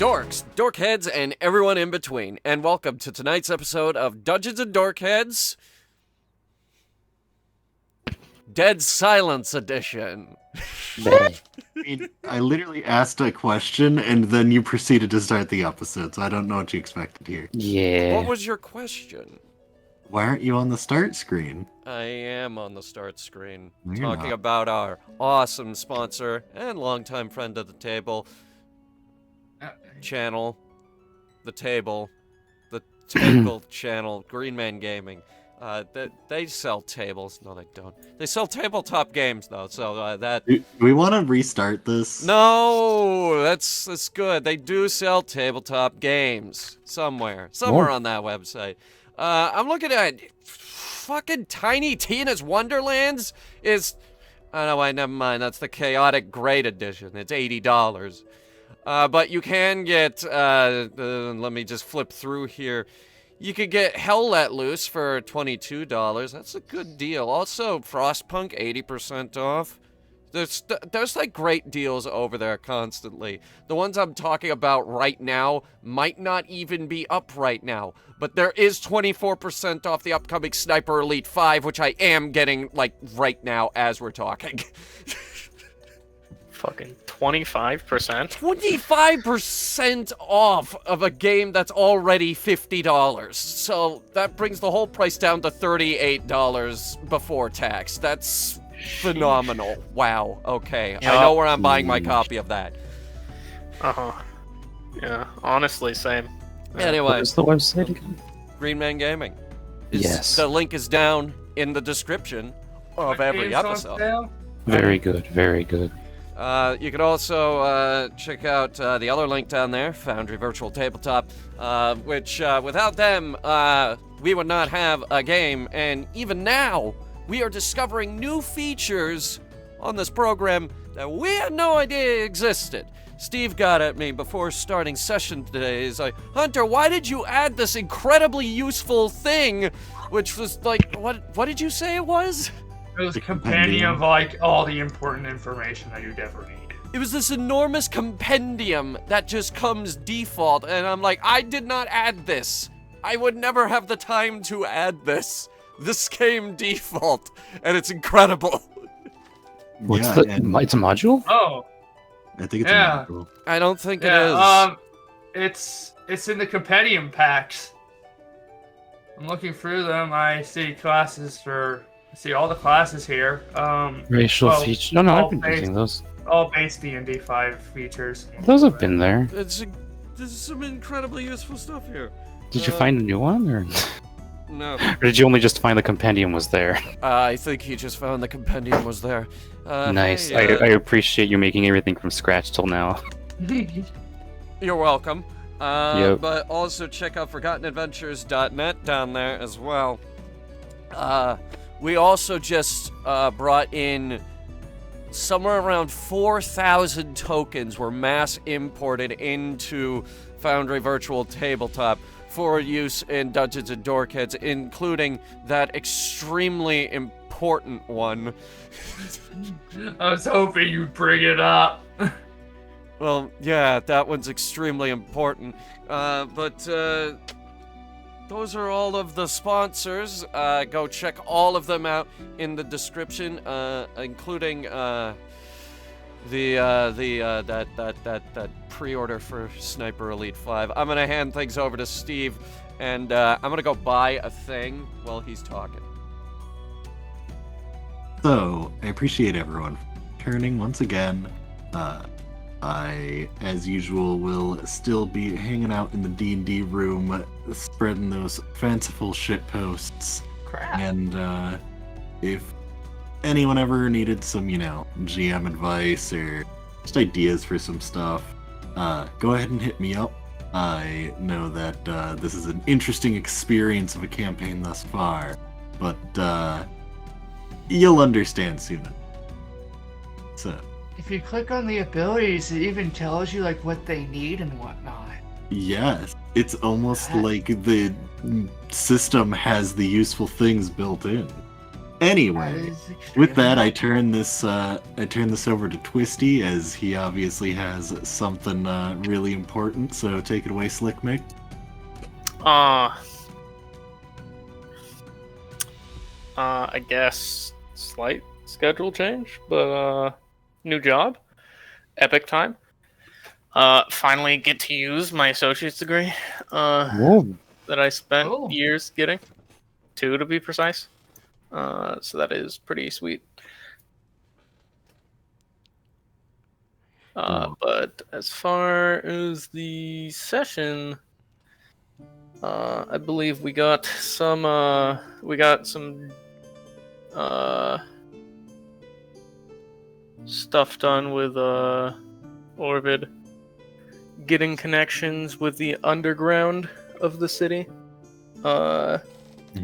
Dorks, Dorkheads, and everyone in between, and welcome to tonight's episode of Dungeons and Dorkheads Dead Silence Edition. I literally asked a question, and then you proceeded to start the episode, so I don't know what you expected here. Yeah. What was your question? Why aren't you on the start screen? I am on the start screen, No, you're talking not. about our awesome sponsor and longtime friend of the table, channel, the table channel, Green Man Gaming. They sell tables. No, they don't. They sell tabletop games, though, so that... Do we want to restart this? No, that's good. They do sell tabletop games somewhere on that website. I'm looking at fucking Tiny Tina's Wonderlands is... Oh, no, wait, never mind. That's the Chaotic Great Edition. It's $80. But you can get, let me just flip through here. You could get Hell Let Loose for $22. That's a good deal. Also, Frostpunk, 80% off. There's like great deals over there constantly. The ones I'm talking about right now might not even be up right now, but there is 24% off the upcoming Sniper Elite 5, which I am getting like right now as we're talking. Fucking 25%? 25% off of a game that's already $50. So that brings the whole price down to $38 before tax. That's phenomenal. Wow. Okay. Yeah. I know where I'm buying my copy of that. Uh-huh. Yeah, honestly, same. Anyway, Where's the website again? Green Man Gaming. Yes. The link is down in the description of every episode. Very good, very good. You could also check out the other link down there, Foundry Virtual Tabletop, which without them, we would not have a game. And even now, we are discovering new features on this program that we had no idea existed. Steve got at me before starting session today. He's like, Hunter, why did you add this incredibly useful thing? Which was like, what did you say it was? It was a compendium of like all the important information that you'd ever need. It was this enormous compendium that just comes default, and I'm like, I did not add this. I would never have the time to add this. This came default, and it's incredible. What's Yeah, the? and It's a module? Oh, I think it's Yeah. a module. I don't think it yeah. is. It's in the compendium packs. I'm looking through them. I see all the classes here. Racial well, feature. No, all I've been based- using those. All base D&D 5 features. Those have been there. There's some incredibly useful stuff here. Did you find a new one, or No. or did you only just find the compendium was there? I think he just found the compendium was there. Nice. Hey, I appreciate you making everything from scratch till now. You're welcome. Yep. But also check out ForgottenAdventures.net down there as well. We also just brought in somewhere around 4,000 tokens were mass imported into Foundry Virtual Tabletop for use in Dungeons and Dorkheads, including that extremely important one. I was hoping you'd bring it up. Well, yeah, that one's extremely important. But those are all of the sponsors. Go check all of them out in the description, including that pre-order for Sniper Elite 5. I'm gonna hand things over to Steve, and I'm gonna go buy a thing while he's talking. So, I appreciate everyone returning once again. I, as usual, will still be hanging out in the D&D room, spreading those fanciful shit posts. Crap. And if anyone ever needed some, GM advice or just ideas for some stuff, go ahead and hit me up. I know that this is an interesting experience of a campaign thus far, but you'll understand soon. So. If you click on the abilities, it even tells you like what they need and whatnot. Yes, it's almost like the system has the useful things built in. Anyway, with that, I turn this over to Twisty, as he obviously has something really important. So take it away, Slick Mick. I guess slight schedule change, but new job, epic time. Finally get to use my associate's degree. Whoa. That I spent Cool. years getting, 2 to be precise. So that is pretty sweet. But as far as the session, I believe we got some stuff done with Orvid, getting connections with the underground of the city,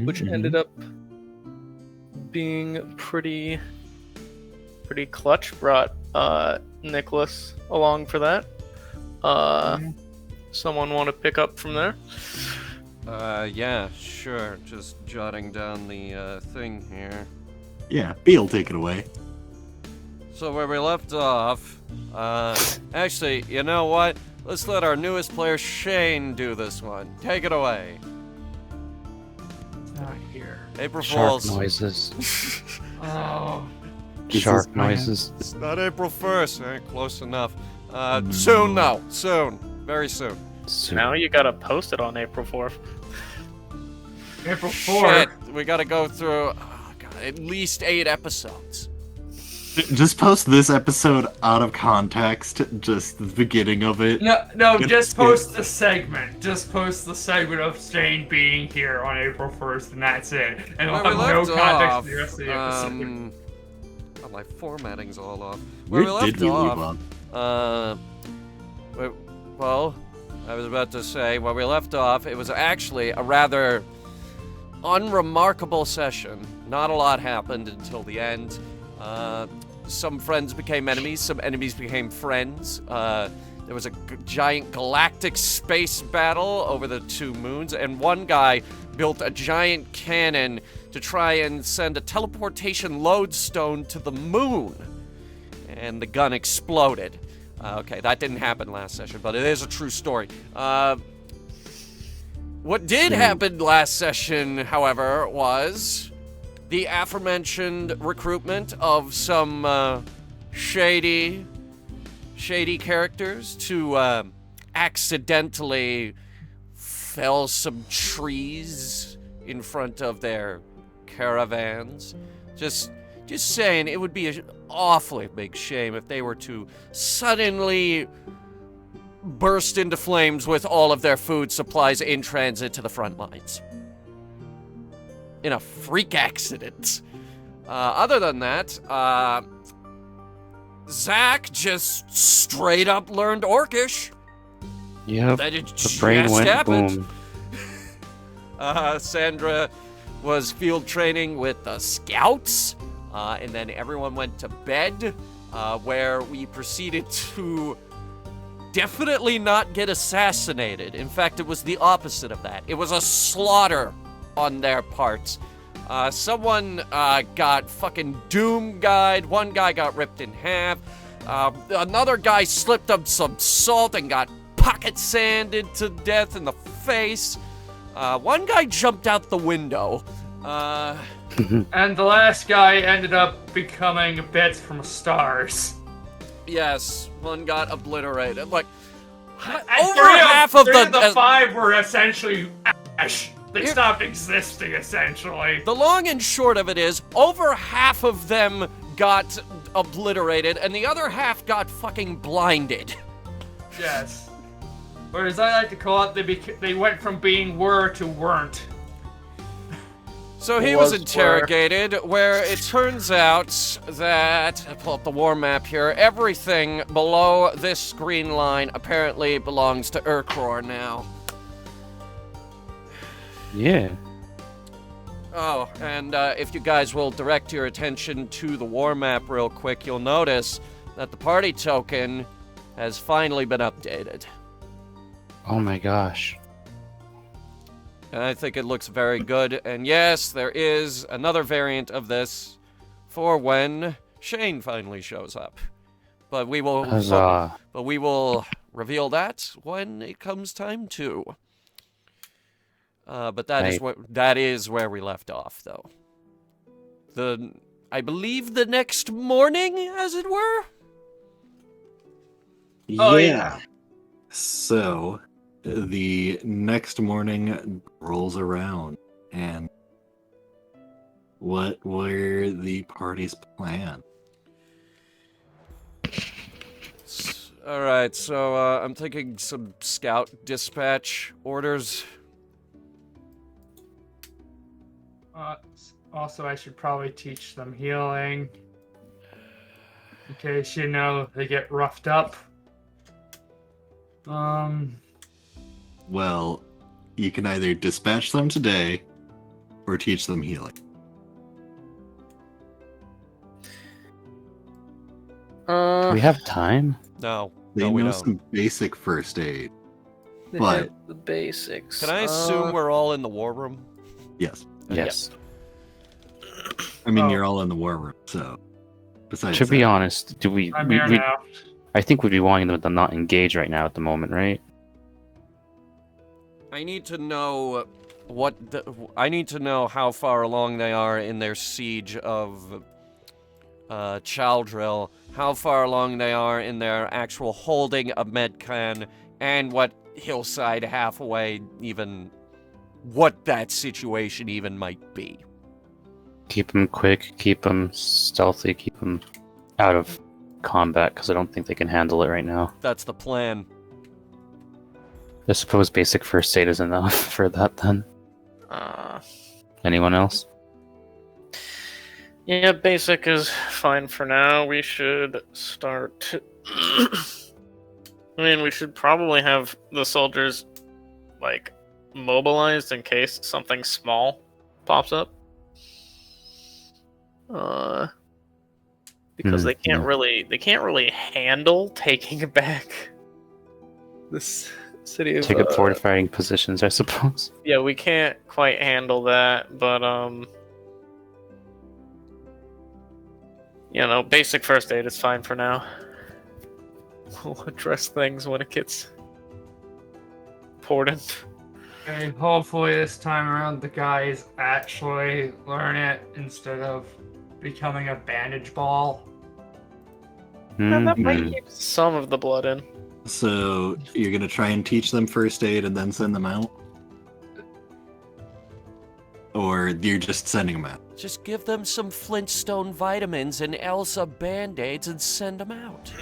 which ended up being pretty clutch. Brought Nicholas along for that. Someone want to pick up from there? Yeah, sure. Just jotting down the thing here. Yeah, Beal, take it away. So where we left off, actually, you know what? Let's let our newest player, Shane, do this one. Take it away. Not here. April Shark Fools. noises. Oh. Shark noises. It's not April 1st. Close enough. Soon, though. Soon. Very soon. Now you gotta post it on April 4th. April 4th. Shit, we gotta go through at least 8 episodes. Just post this episode out of context, just the beginning of it. No, just post the segment. Just post the segment of Shane being here on April 1st, and that's it. And we'll Where we have no left context off, for the rest of the episode. Oh, my formatting's all off. Where we left did we off, move on? well, I was about to say, where we left off, it was actually a rather unremarkable session. Not a lot happened until the end. Some friends became enemies, some enemies became friends. There was a giant galactic space battle over the 2 moons, and one guy built a giant cannon to try and send a teleportation lodestone to the moon. And the gun exploded. Okay, that didn't happen last session, but it is a true story. What did happen last session, however, was the aforementioned recruitment of some shady characters to accidentally fell some trees in front of their caravans. Just saying, it would be an awfully big shame if they were to suddenly burst into flames with all of their food supplies in transit to the front lines. In a freak accident. Other than that, Zach just straight up learned Orcish. Yep. That it The brain just went happened. boom. Sandra was field training with the Scouts, and then everyone went to bed, where we proceeded to definitely not get assassinated. In fact, it was the opposite of that. It was a slaughter on their parts. Someone got fucking doom-guyed. One guy got ripped in half. Another guy slipped up some salt and got pocket sanded to death in the face. One guy jumped out the window. And the last guy ended up becoming bits from stars. Yes, one got obliterated. Like, And over half of three the 5 were essentially ash. They Here- stopped existing, essentially. The long and short of it is, over half of them got obliterated, and the other half got fucking blinded. Yes. Or as I like to call it, they went from being were to weren't. So he was Was interrogated, where it turns out that, I pull up the war map here, everything below this green line apparently belongs to Urkror now. Yeah. Oh, and if you guys will direct your attention to the war map real quick, you'll notice that the party token has finally been updated. Oh my gosh. And I think it looks very good. And yes, there is another variant of this for when Shane finally shows up. But we will Huzzah. but we will reveal that when it comes time to. But that is where we left off, though. I believe the next morning, as it were. Oh, yeah. So, the next morning rolls around, and what were the party's plan? All right, so I'm taking some scout dispatch orders. Also, I should probably teach them healing. In case, they get roughed up. Well, you can either dispatch them today or teach them healing. Do we have time? No, They no, we know don't. some basic first aid. They But- have the basics. Can I assume we're all in the war room? Yes. Yes. I mean, Oh. you're all in the war room, so. Besides To be that, honest, do we? I'm we- here we- now. I think we'd be wanting them to not engage right now at the moment, right? I need to know I need to know how far along they are in their siege of Chaldrill, how far along they are in their actual holding of Medcan, and what Hillside halfway what that situation even might be. Keep them quick, keep them stealthy, keep them out of combat, because I don't think they can handle it right now. That's the plan. I suppose basic first aid is enough for that then. Anyone else? Yeah, basic is fine for now. We should start. We should probably have the soldiers, mobilized in case something small pops up. Because they can't really handle taking back this city of. Take up fortifying positions, I suppose. Yeah, we can't quite handle that, but basic first aid is fine for now. We'll address things when it gets important. Okay, hopefully this time around the guys actually learn it instead of becoming a bandage ball. And that might Mhm. keep some of the blood in. So, you're gonna try and teach them first aid and then send them out? Or you're just sending them out? Just give them some Flintstone vitamins and Elsa band-aids and send them out.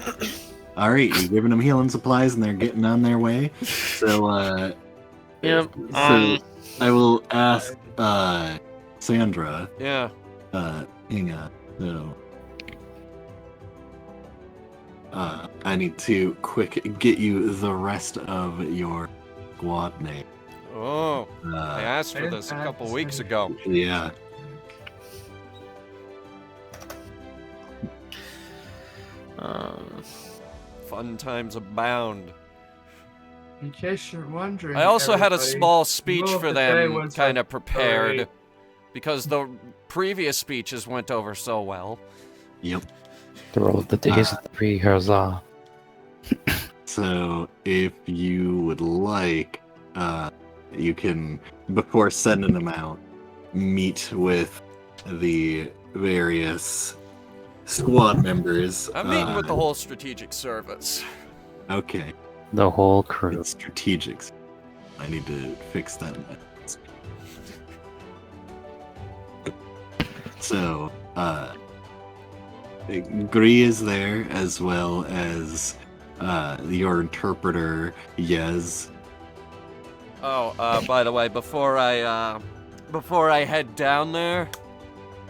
Alright, you're giving them healing supplies and they're getting on their way. So, Yep. So, I will ask, Sandra, Yeah. hang on. So, I need to quick get you the rest of your squad name. Oh, I asked for I this a didn't couple ask weeks this. ago. Yeah. Fun times abound. In case you're wondering, I also had a everybody, small speech middle of for the day them, was kind like of prepared, 3. because the previous speeches went over so well. Yep. The roll of the days of the pre-Huzzah. So, if you would like, you can, before sending them out, meet with the various squad members. I'm meeting with the whole strategic service. Okay. The whole crew. It's strategics. I need to fix that. So, Gree is there, as well as your interpreter, Yez. Oh, by the way, before I head down there,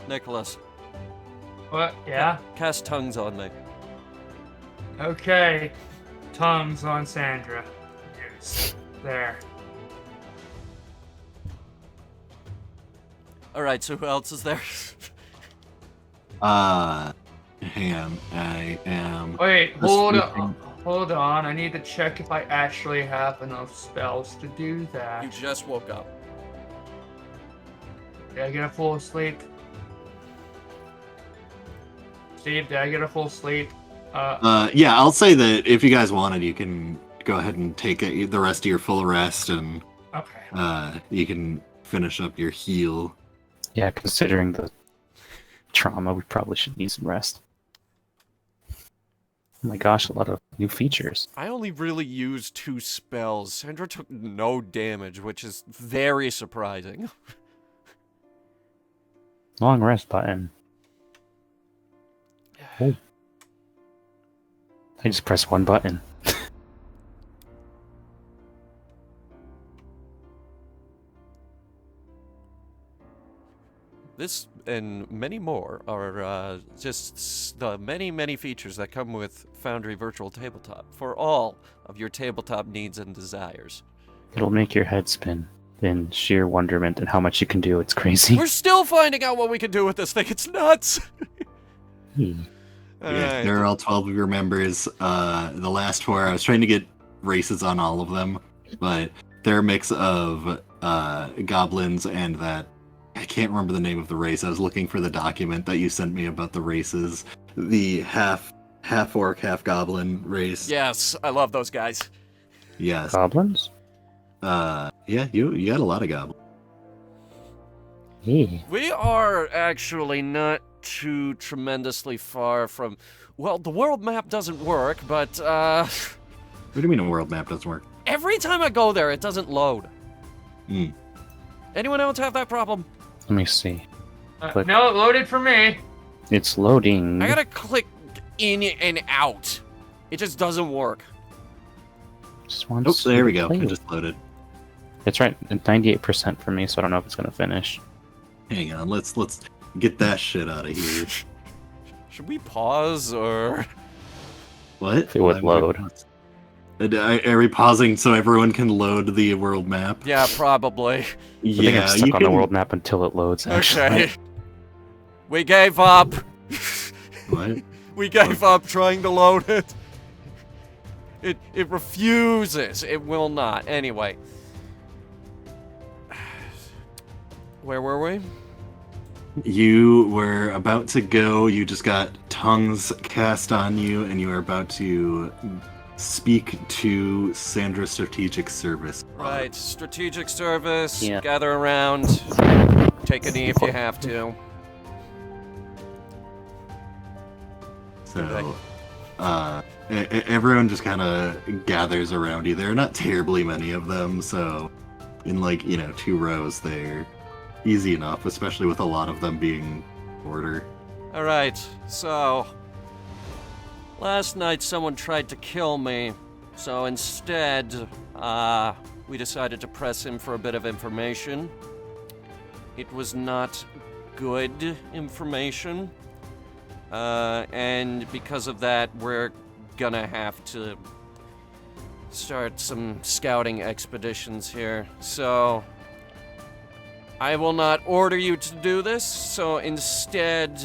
Nicholas, What? Yeah? cast tongues on me. Okay. Tongues on Sandra. Yes. There. All right, so who else is there? Hang on, I am. Wait, This hold weekend- on. Hold on. I need to check if I actually have enough spells to do that. You just woke up. Did I get a full sleep? Steve, did I get a full sleep? Yeah, I'll say that if you guys wanted, you can go ahead and take the rest of your full rest, and Okay. you can finish up your heal. Yeah, considering the trauma, we probably should need some rest. Oh my gosh, a lot of new features. I only really used 2 spells. Sandra took no damage, which is very surprising. Long rest button. Oh. I just pressed one button. This and many more are just the many features that come with Foundry Virtual Tabletop for all of your tabletop needs and desires. It'll make your head spin in sheer wonderment and how much you can do. It's crazy. We're still finding out what we can do with this thing. It's nuts. Yeah, there are all 12 of your members. The last 4, I was trying to get races on all of them, but they're a mix of goblins and that. I can't remember the name of the race. I was looking for the document that you sent me about the races. The half orc, half goblin race. Yes, I love those guys. Yes. Goblins? Yeah, you got a lot of goblins. Yeah. We are actually not too tremendously far from. Well, the world map doesn't work, but What do you mean a world map doesn't work? every time I go there, it doesn't load. Hmm. Anyone else have that problem? Let me see. Click. No, it loaded for me. It's loading. I gotta click in and out. It just doesn't work. Just wants Oh, there we to go. play. It just loaded. It's right at 98% for me, so I don't know if it's gonna finish. Hang on, let's get that shit out of here. Should we pause or? What? If it would load. Are we pausing so everyone can load the world map? Yeah, probably. I think Yeah, I'm stuck you on can. the world map until it loads, actually. Okay. We gave up. What? We gave up trying to load it. It refuses. It will not. Anyway. Where were we? You were about to go. You just got tongues cast on you, and you are about to speak to Sandra's strategic service. Right. Strategic service. Yeah. Gather around. Take a knee if you have to. So, everyone just kind of gathers around you. There are not terribly many of them, so in 2 rows, they're easy enough, especially with a lot of them being order. Alright, so. Last night someone tried to kill me, so instead, we decided to press him for a bit of information. It was not good information. And because of that, we're gonna have to start some scouting expeditions here. So, I will not order you to do this, so instead,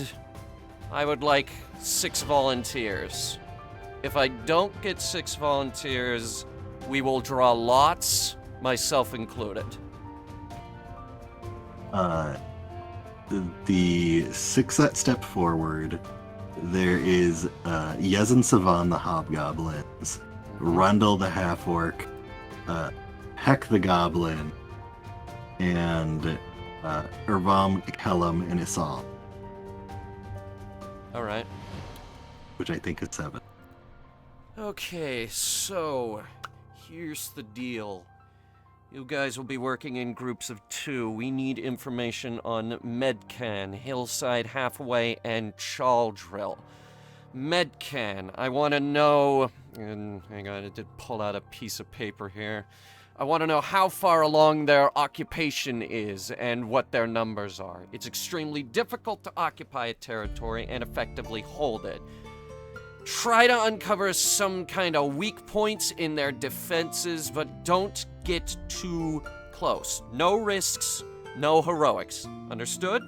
I would like 6 volunteers. If I don't get 6 volunteers, we will draw lots, myself included. The 6 that step forward, there is Yezin Savan the Hobgoblins, Rundle the Half-Orc, Heck the Goblin, and Urvam, Kellum, and Isal, Alright. which I think is 7. Okay, so here's the deal. You guys will be working in groups of 2. We need information on Medcan, Hillside Halfway, and Chaldrill. Medcan, I want to know... And hang on, I did pull out a piece of paper here. I want to know how far along their occupation is and what their numbers are. It's extremely difficult to occupy a territory and effectively hold it. Try to uncover some kind of weak points in their defenses, but don't get too close. No risks, no heroics. Understood?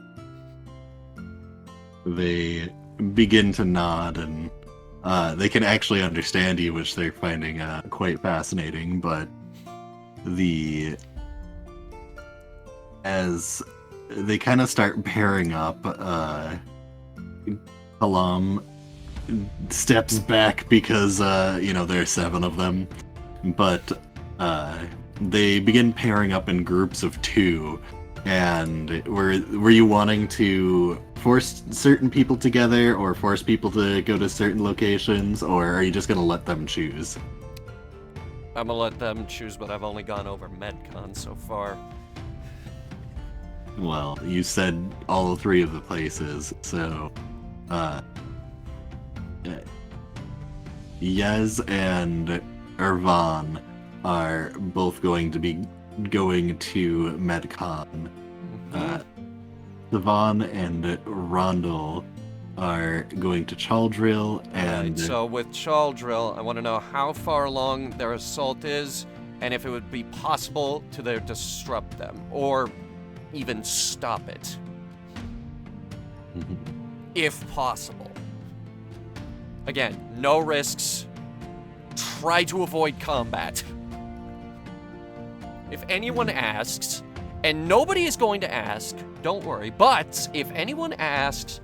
They begin to nod, and they can actually understand you, which they're finding quite fascinating, but as they kind of start pairing up. Halam steps back because there are 7 of them, but they begin pairing up in groups of 2. And were you wanting to force certain people together, or force people to go to certain locations, or are you just gonna let them choose? I'm gonna let them choose, but I've only gone over MedCon so far. Well, you said all 3 of the places, so Yez and Irvan are both going to be going to MedCon. Sivan and Rondel are going to Chaldrill, and Right, so with Chaldrill, I want to know how far along their assault is, and if it would be possible to disrupt them, or even stop it. If possible. Again, no risks. Try to avoid combat. If anyone asks, and nobody is going to ask, don't worry, but if anyone asks,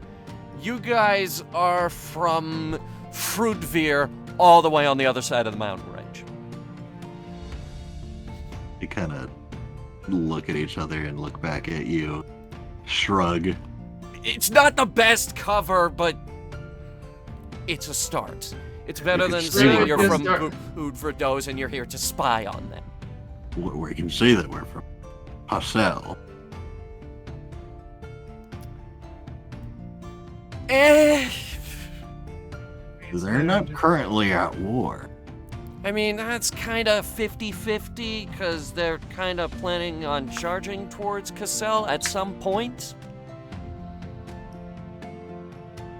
you guys are from Fruitvere all the way on the other side of the mountain range. they kind of look at each other and look back at you, shrug. It's not the best cover, but it's a start. It's better You than can saying say you're we're from from- Udverdos and you're here to spy on them. We can say that we're from Pasel. They're not currently at war. I mean, that's kind of 50-50, because they're kind of planning on charging towards Cassell at some point.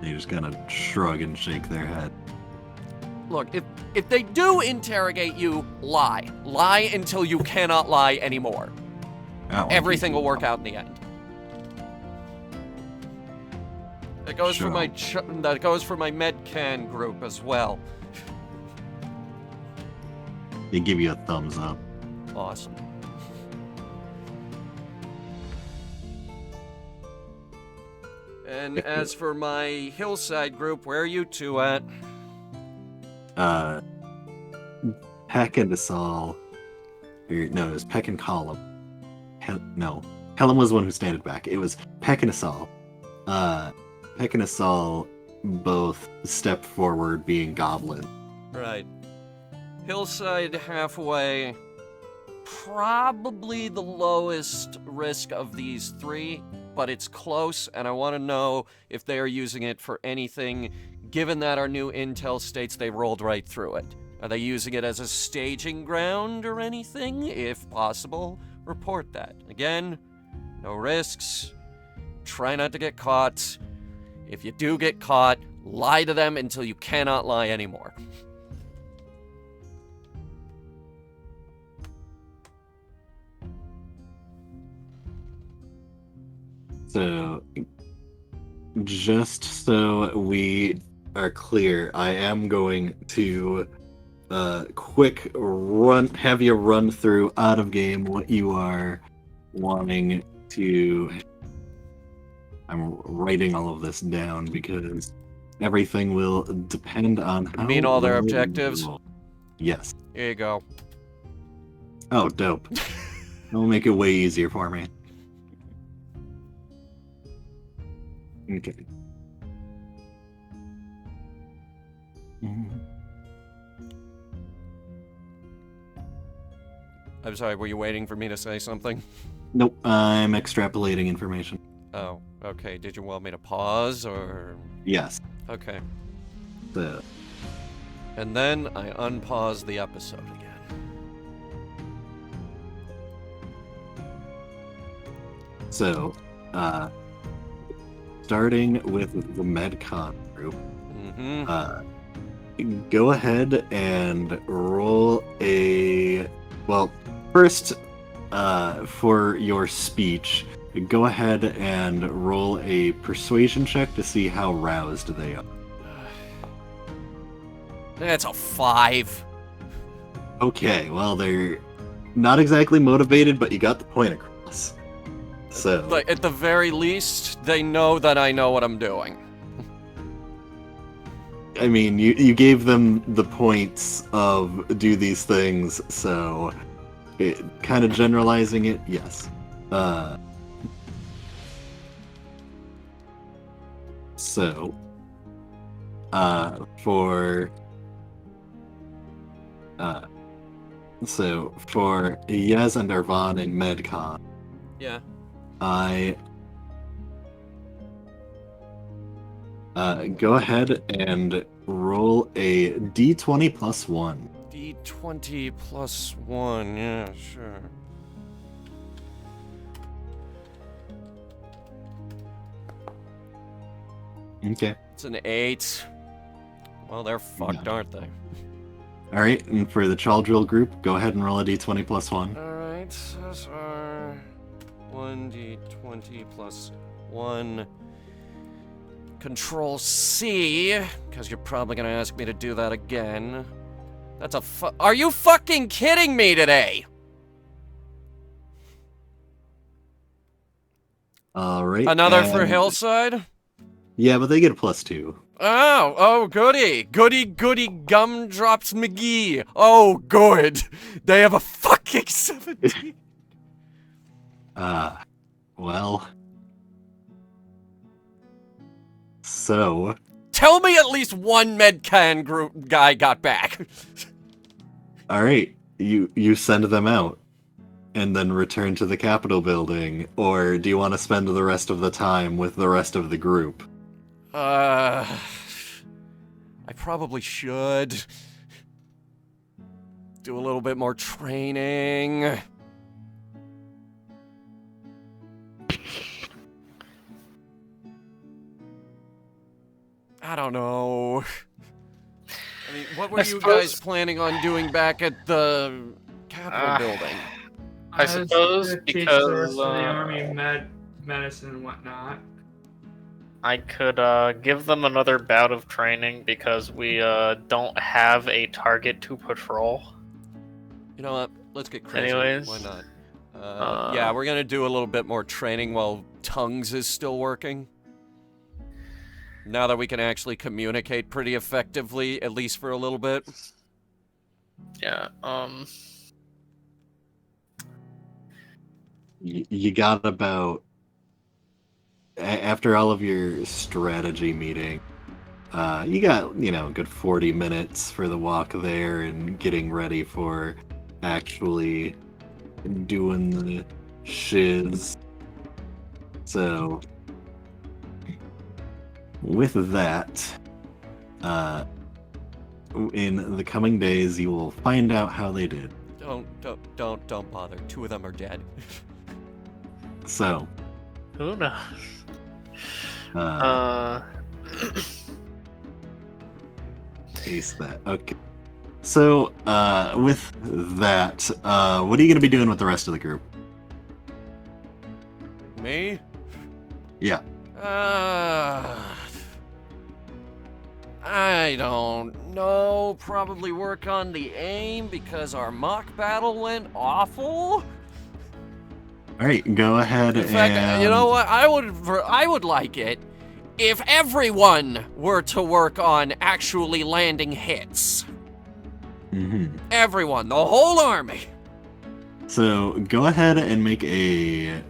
They just kind of shrug and shake their head. Look, if they do interrogate you, lie. Lie until you cannot lie anymore. That one Everything keeps will me work up. out in the end. That goes for Sure. that goes for my MedCan group as well. They give you a thumbs up. Awesome. And as for my hillside group, where are you two at? Peck and Asal. No, it was Peck and Column. No, Helen was the one who standed back. It was Peck and Asal. Peck and Asal both stepped forward, being goblins. Right. Hillside halfway. Probably the lowest risk of these 3, but it's close, and I want to know if they are using it for anything, given that our new intel states they rolled right through it. Are they using it as a staging ground or anything? If possible, report that. Again, no risks. Try not to get caught. If you do get caught, lie to them until you cannot lie anymore. So, just so we are clear, I am going to have you run through out of game what you are wanting to. I'm writing all of this down because everything will depend on how. mean all their well you objectives? roll. Yes. Here you go. Oh, dope. That'll make it way easier for me. Okay. Mhm. I'm sorry, were you waiting for me to say something? Nope, I'm extrapolating information. Oh, okay. Did you want me to pause or... Yes. Okay. So, And then I unpause the episode again. so, starting with the MedCon group, Mm-hmm. go ahead and roll a. Well, first, for your speech, go ahead and roll a persuasion check to see how roused they are. That's a 5. Okay, well, they're not exactly motivated, but you got the point across. So, Like, at the very least, they know that I know what I'm doing. I mean, you gave them the points of do these things, so kind of generalizing it, yes. So, for Yez and Arvan in MedCon, Yeah. I go ahead and roll a d20 plus 1. D20 plus 1, yeah, sure. Okay. It's an 8. Well, they're fucked, Yeah. aren't they? Alright, and for the Chaldrill group, go ahead and roll a d20 plus 1. Alright, SR 1d20 plus 1. Control C, because you're probably gonna ask me to do that again. That's a Are you fucking kidding me today? Alright. Another for and- Hillside? Yeah, but they get a plus 2. Oh, goody. Goody, gumdrops McGee. Oh, good. They have a fucking 17. Well. So, Tell me at least one Medcan group guy got back. alright, you send them out and then return to the Capitol building, or do you want to spend the rest of the time with the rest of the group? I probably should do a little bit more training. I don't know. I mean, what were I you suppose- guys planning on doing back at the Capitol building? I suppose to teach the because rest of the army medicine and whatnot. I could give them another bout of training because we don't have a target to patrol. You know what? Let's get crazy. Anyways, Why not? Yeah, we're gonna do a little bit more training while Tongues is still working. Now that we can actually communicate pretty effectively, at least for a little bit. Yeah. You got about after all of your strategy meeting, you got, a good 40 minutes for the walk there and getting ready for actually doing the shiz. So, with that, in the coming days, you will find out how they did. Don't bother. 2 of them are dead. So, Who knows? Taste that. Okay. So, with that, what are you going to be doing with the rest of the group? Me? Yeah. I don't know. Probably work on the aim because our mock battle went awful. All right, go ahead In fact, and... you know what? I would like it if everyone were to work on actually landing hits. Mhm. Everyone, the whole army. So, go ahead and make a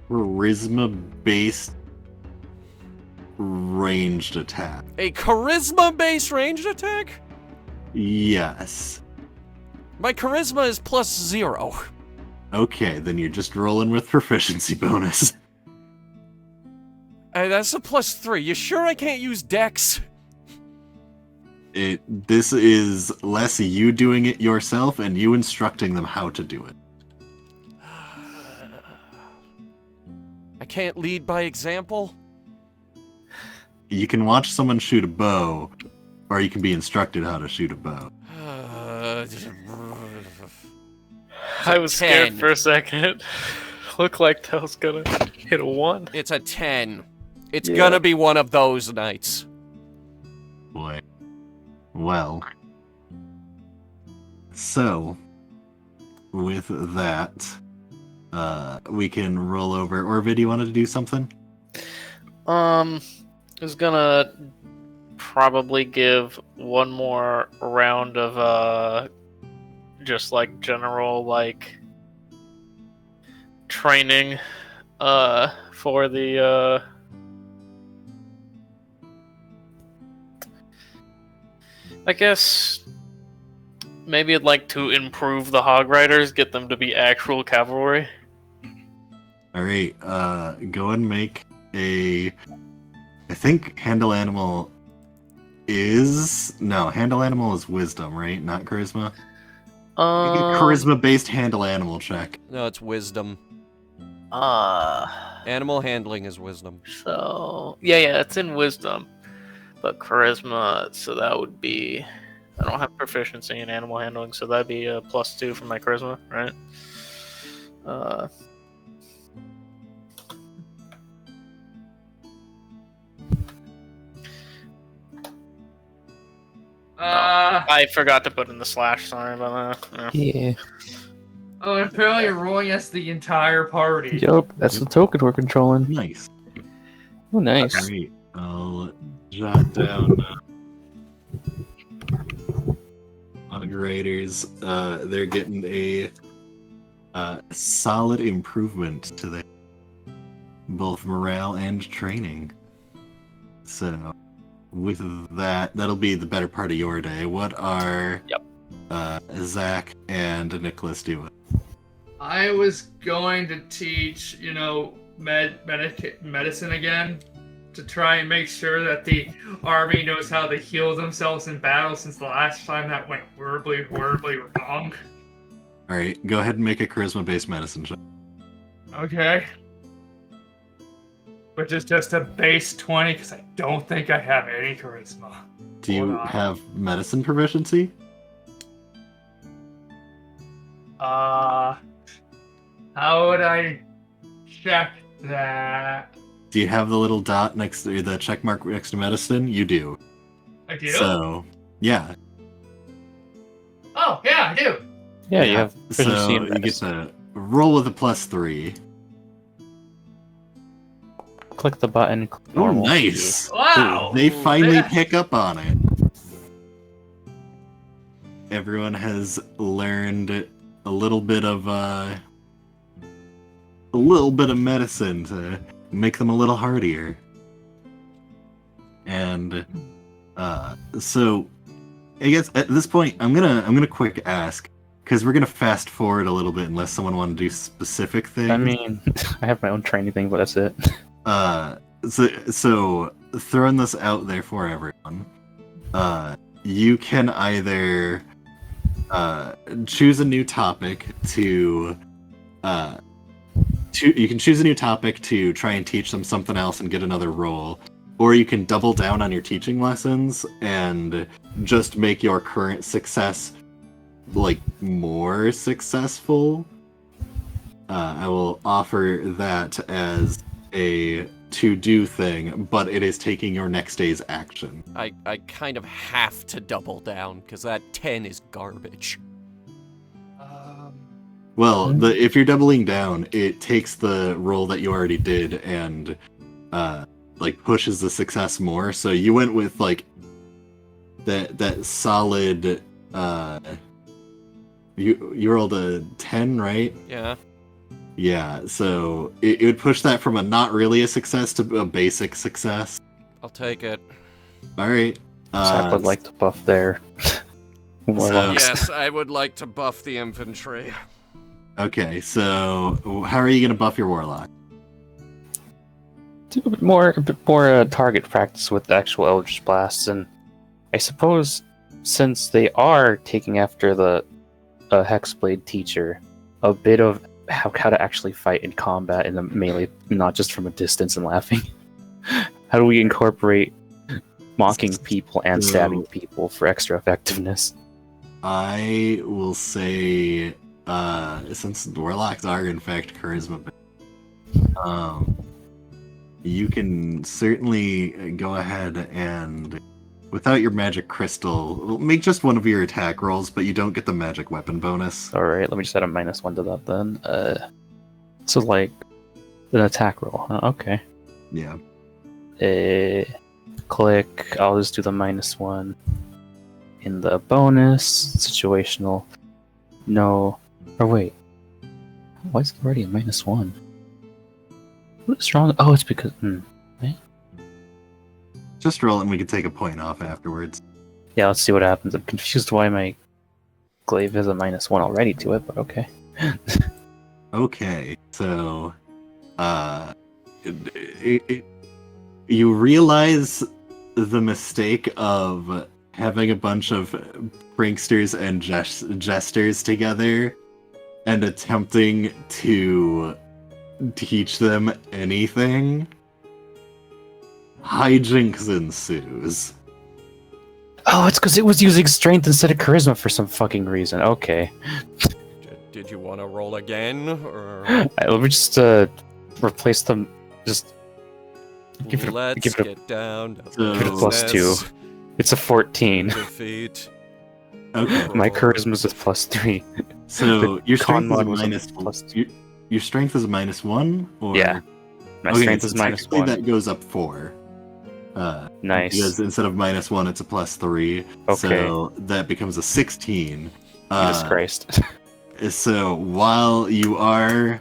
charisma-based ranged attack. A charisma-based ranged attack? Yes. My charisma is +0. Okay, then you're just rolling with proficiency bonus. That's a +3. You sure I can't use Dex? This is less you doing it yourself and you instructing them how to do it. I can't lead by example? You can watch someone shoot a bow, or you can be instructed how to shoot a bow. I was scared 10. for a second. Look like Tel's gonna hit a 1. It's a 10. It's Yeah. gonna be one of those nights. Boy. Well. So, with that, we can roll over. Orvid, you wanted to do something? Was gonna probably give one more round of just like general like training for the I guess maybe I'd like to improve the Hog Riders, get them to be actual cavalry. All right, go and make a. I think handle animal is handle animal is wisdom, right? Not charisma. Make a charisma-based handle animal check. No, it's wisdom. Uh, Animal handling is wisdom. so yeah, it's in wisdom, but charisma. So that would be. I don't have proficiency in animal handling, so that'd be a +2 for my charisma, right? I forgot to put in the slash. Sorry about that. Yeah. Oh, and apparently you're rolling us the entire party. Yup, that's the token we're controlling. Nice. Oh, nice. All right, I'll jot down. Hog Riders, they're getting a solid improvement to their both morale and training. So, with that, that'll be the better part of your day. What are Zach and Nicholas doing? I was going to teach, medicine again to try and make sure that the army knows how to heal themselves in battle, since the last time that went horribly wrong. All right, go ahead and make a charisma-based medicine check. Okay. Which is just a base 20, because I don't think I have any charisma. Do you Hold on. have medicine proficiency? How would I check that? Do you have the little dot next to the check mark next to medicine? You do. I do? So, yeah. Oh, yeah, I do. Yeah, you have So proficiency in you get medicine. to roll with a +3. Click the button. Click Oh, normal. nice! Wow! They finally Yeah. pick up on it. Everyone has learned a little bit of medicine to make them a little hardier. And so I guess at this point I'm gonna quick ask, because we're gonna fast forward a little bit unless someone want to do specific things. I mean, I have my own training thing, but that's it. So throwing this out there for everyone, you can either choose a new topic to try and teach them something else and get another roll, or you can double down on your teaching lessons and just make your current success like more successful. I will offer that as a to-do thing, but it is taking your next day's action. I kind of have to double down, because that 10 is garbage. Well, if you're doubling down, it takes the roll that you already did and like pushes the success more. So you went with like that solid. You rolled a 10, right? Yeah. Yeah. So it would push that from a not really a success to a basic success. I'll take it. All right. Zach would like to buff their warlocks. Yes, I would like to buff the infantry. Okay. So how are you going to buff your warlock? Do a bit more target practice with the actual Eldritch Blasts, and I suppose since they are taking after the Hexblade teacher, a bit of how to actually fight in combat in the melee, not just from a distance and laughing. How do we incorporate mocking people and stabbing people for extra effectiveness? I will say, since warlocks are in fact charisma, you can certainly go ahead and without your magic crystal, make just one of your attack rolls, but you don't get the magic weapon bonus. Alright, let me just add a -1 to that then. So like an attack roll, huh? Okay. Yeah. Click, I'll just do the -1 in the bonus, situational, no, or wait, why is it already a -1? What is wrong? Oh, it's because, Just roll it and we can take a point off afterwards. yeah, let's see what happens. I'm confused why my glaive has a -1 already to it, but okay. Okay, so, you realize the mistake of having a bunch of pranksters and jesters together and attempting to teach them anything. Hijinks ensues. Oh, it's because it was using strength instead of charisma for some fucking reason. Okay. Did you want to roll again, or Let me just replace them. Just give it let's give it a get down to Give it a +2. business. It's a 14. Defeat. Okay, My charisma's a +3. so your con strength is a mod was a minus. Your strength is a -1, or Yeah. My okay, strength so is technically -1. that goes up 4. Nice. Because instead of -1, it's a +3. Okay. So that becomes a 16. Jesus Christ. So while you are,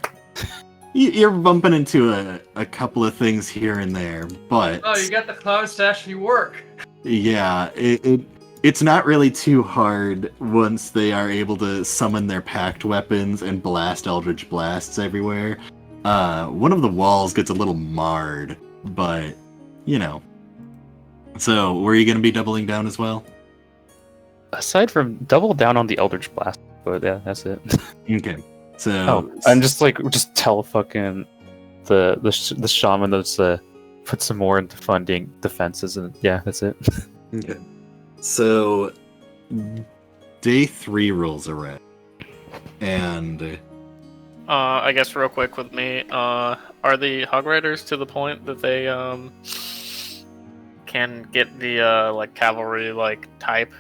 you're bumping into a couple of things here and there, but Oh, you got the clouds to actually work. yeah, it's not really too hard once they are able to summon their packed weapons and blast Eldritch Blasts everywhere. One of the walls gets a little marred, but you know. So, were you going to be doubling down as well? Aside from double down on the Eldritch Blast, but yeah, that's it. Okay. So, Oh, and just tell fucking the shaman that's put some more into funding defenses, and yeah, that's it. okay. So, day 3 rolls around, and I guess real quick with me, are the Hog Riders to the point that they can get the like cavalry like type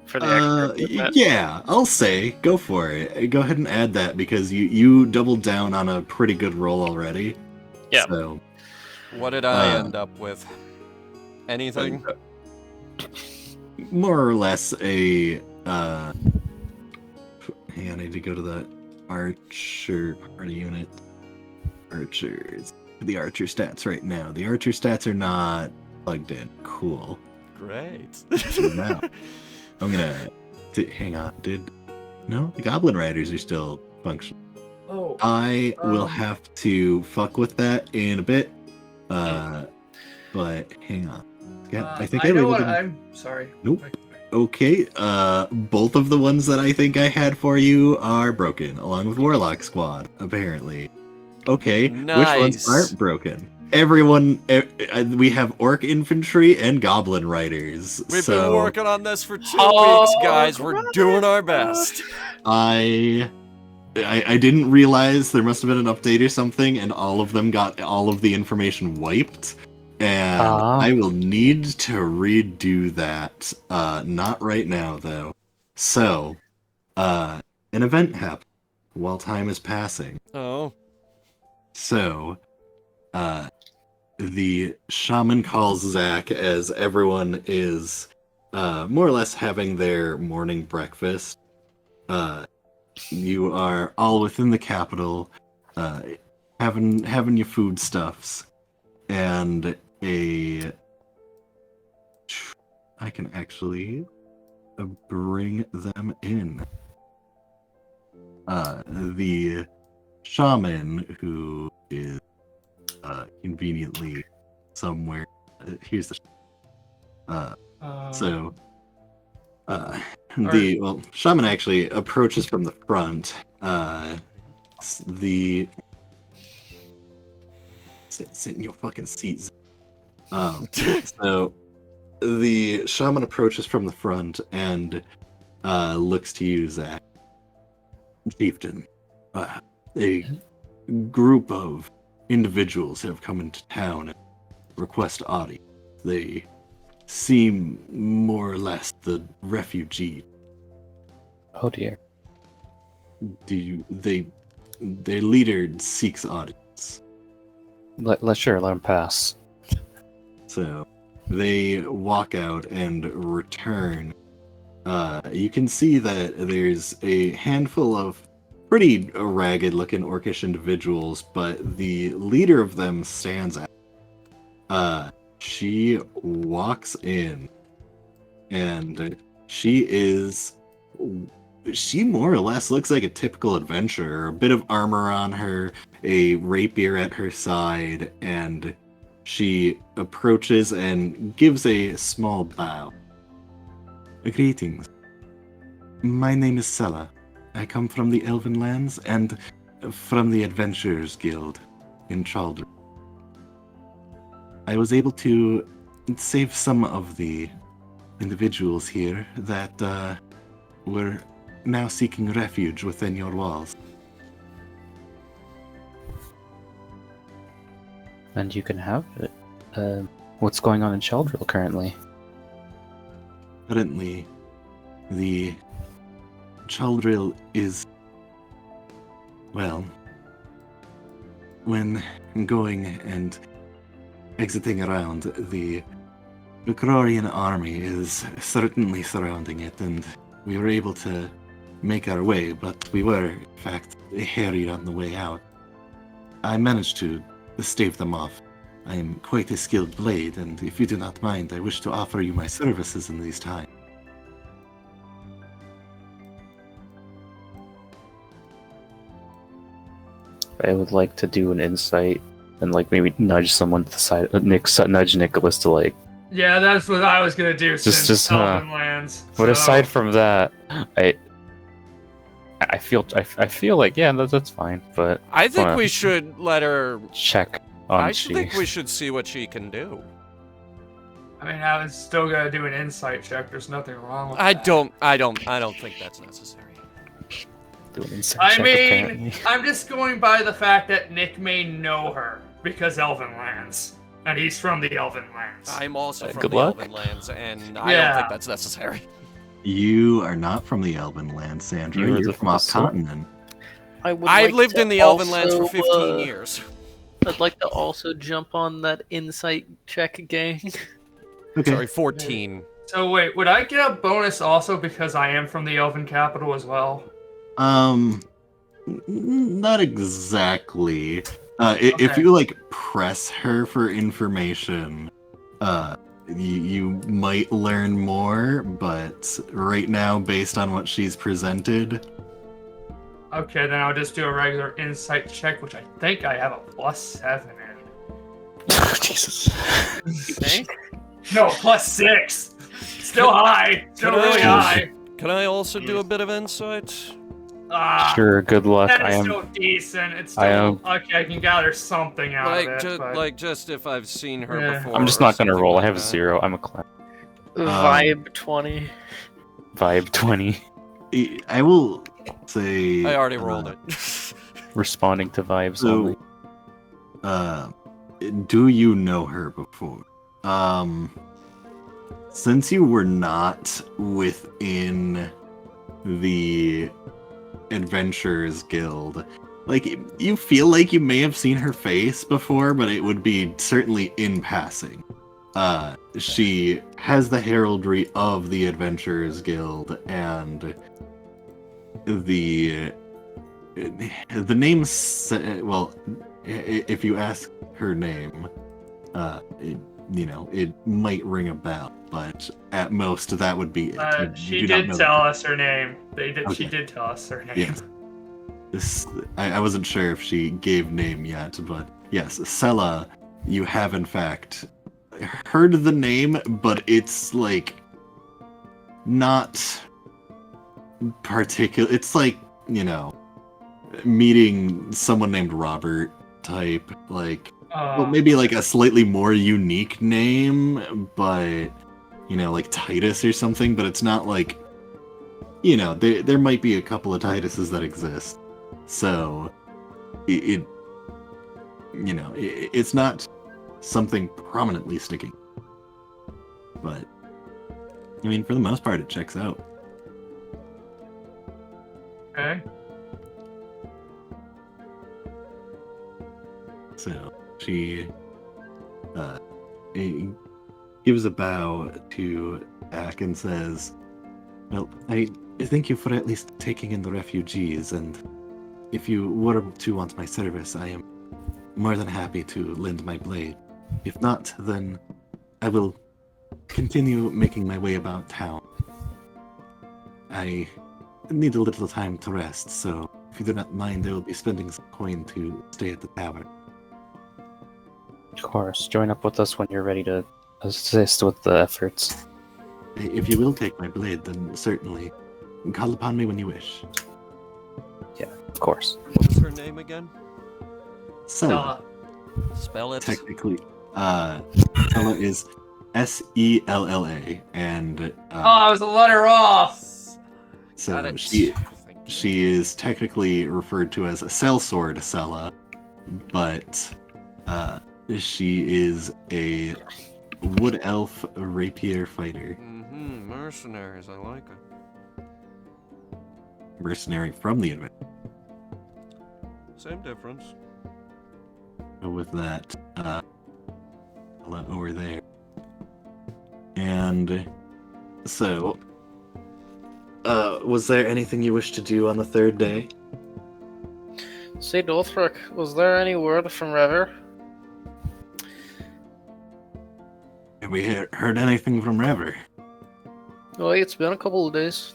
for the extra equipment? yeah, I'll say go for it. Go ahead and add that because you doubled down on a pretty good roll already. Yeah. So, What did I end up with? Anything? more or less a hey, I need to go to the archer party unit. Archers. The archer stats right now. The archer stats are not plugged in. Cool. Great. Now, I'm gonna hang on. No, the goblin riders are still functional. Oh. I will have to fuck with that in a bit. But hang on. Yeah, I think I know labeled what them. I'm sorry. Nope. Okay, both of the ones that I think I had for you are broken, along with Warlock Squad, apparently. Okay, which ones Nice. aren't broken? Everyone, we have Orc Infantry and Goblin Riders. We've so been working on this for 2 Oh, weeks, guys. We're doing our best. I didn't realize there must have been an update or something, and all of them got all of the information wiped. And I will need to redo that. Not right now, though. So, an event happened while time is passing. Oh. So, the shaman calls Zach as everyone is more or less having their morning breakfast. You are all within the capital, having your foodstuffs, and I can actually bring them in. The shaman, who is conveniently somewhere. Here's the. Shaman actually approaches from the front. Sit in your fucking seats. So the shaman approaches from the front and looks to you, Zach. Chieftain, a group of individuals have come into town and request Adia. They seem more or less the refugee. Oh dear. Their leader seeks audience. Let him pass. So they walk out and return. You can see that there's a handful of pretty ragged-looking orcish individuals, but the leader of them stands out. She walks in, and she more or less looks like a typical adventurer. A bit of armor on her, a rapier at her side, and she approaches and gives a small bow. Greetings. My name is Sela. I come from the Elven Lands and from the Adventurers Guild in Chaldor. I was able to save some of the individuals here that were now seeking refuge within your walls. And you can have it. What's going on in Sheldrill currently? Currently, the Chaldrill is, well, when going and exiting around, the Ukrorian army is certainly surrounding it, and we were able to make our way, but we were, in fact, harried on the way out. I managed to stave them off. I am quite a skilled blade, and if you do not mind, I wish to offer you my services in these times. I would like to do an insight and like maybe nudge someone to the side. Nudge Nicholas to like. Yeah, that's what I was gonna do. Since Elven Lands. But so- aside from that, I feel like yeah, that's fine. But I think wanna we should let her. check on I she. think we should see what she can do. I mean, I was still gonna do an insight check. There's nothing wrong with I that. don't think that's necessary. Do an insight I check, mean, apparently. I'm just going by the fact that Nick may know her because Elven Lands, and he's from the Elven Lands. I'm also from Good the luck. Elven Lands, and I Yeah. don't think that's necessary. You are not from the Elven Land, Sandra. You are You're the from off Sylvan. continent. I've I've lived in the Elven Lands for 15 years. I'd like to also jump on that insight check gang. Okay. Sorry, 14. So wait, would I get a bonus also because I am from the Elven capital as well? Not exactly. If Okay. you like press her for information, you might learn more. But right now, based on what she's presented, Okay, then I'll just do a regular insight check, which I think I have a +7 in. Jesus. You think? No, +6. Still high. Still Can I- really high. Can I also do a bit of insight? Sure. Good luck. That I is am. still decent. It's still I am- okay. I can gather something out of it. but... Just if I've seen her Yeah. before. I'm just or not gonna something roll. I like have a that. 0. I'm a clown. Vibe 20. Vibe 20. I will say I already rolled it. Responding to vibes So, only. do you know her before? Since you were not within the Adventurers Guild, like, you feel like you may have seen her face before, but it would be certainly in passing. She has the heraldry of the Adventurers Guild, and the name, well, if you ask her name, it might ring a bell, but at most that would be it. she You do not did know tell us her name. She Okay. did tell us her name. Yes. I wasn't sure if she gave name yet, but yes, Sela, you have in fact heard the name, but it's like not particular. It's like, meeting someone named Robert type, like, well, maybe like a slightly more unique name, but like Titus or something, but it's not like, there might be a couple of Tituses that exist. So it's not something prominently sticking. But, I mean, for the most part, it checks out. Okay. So she gives a bow to Ak and says, "Well, I thank you for at least taking in the refugees, and if you were to want my service, I am more than happy to lend my blade. If not, then I will continue making my way about town. I need a little time to rest, so if you do not mind, I will be spending some coin to stay at the tower." Of course, join up with us when you're ready to assist with the efforts. If you will take my blade, then certainly call upon me when you wish. Yeah, of course. What was her name again? Sella, Spell it. technically, Sella is Sella, and I was a letter off. Got so it. she Thank you. she is technically referred to as a sellsword Sella, but she is a wood elf rapier fighter, Mercenaries, I like it. mercenary from the event. Same difference. With that, Sella over there, and so. Was there anything you wish to do on the third day? Say, Dothrak, was there any word from Rever? Have we heard anything from Rever? Oh, it's been a couple of days.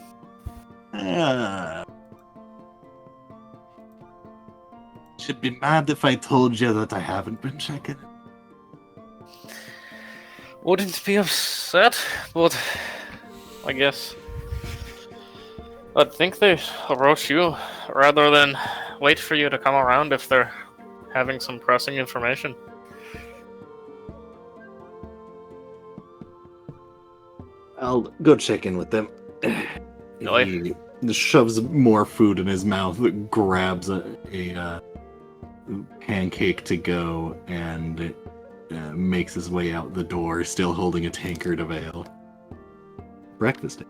Should be mad if I told you that I haven't been checking. Wouldn't be upset, but I guess I'd think they approach you rather than wait for you to come around if they're having some pressing information. I'll go check in with them. Really? He shoves more food in his mouth, grabs a pancake to go, and makes his way out the door, still holding a tankard of ale. Breakfast.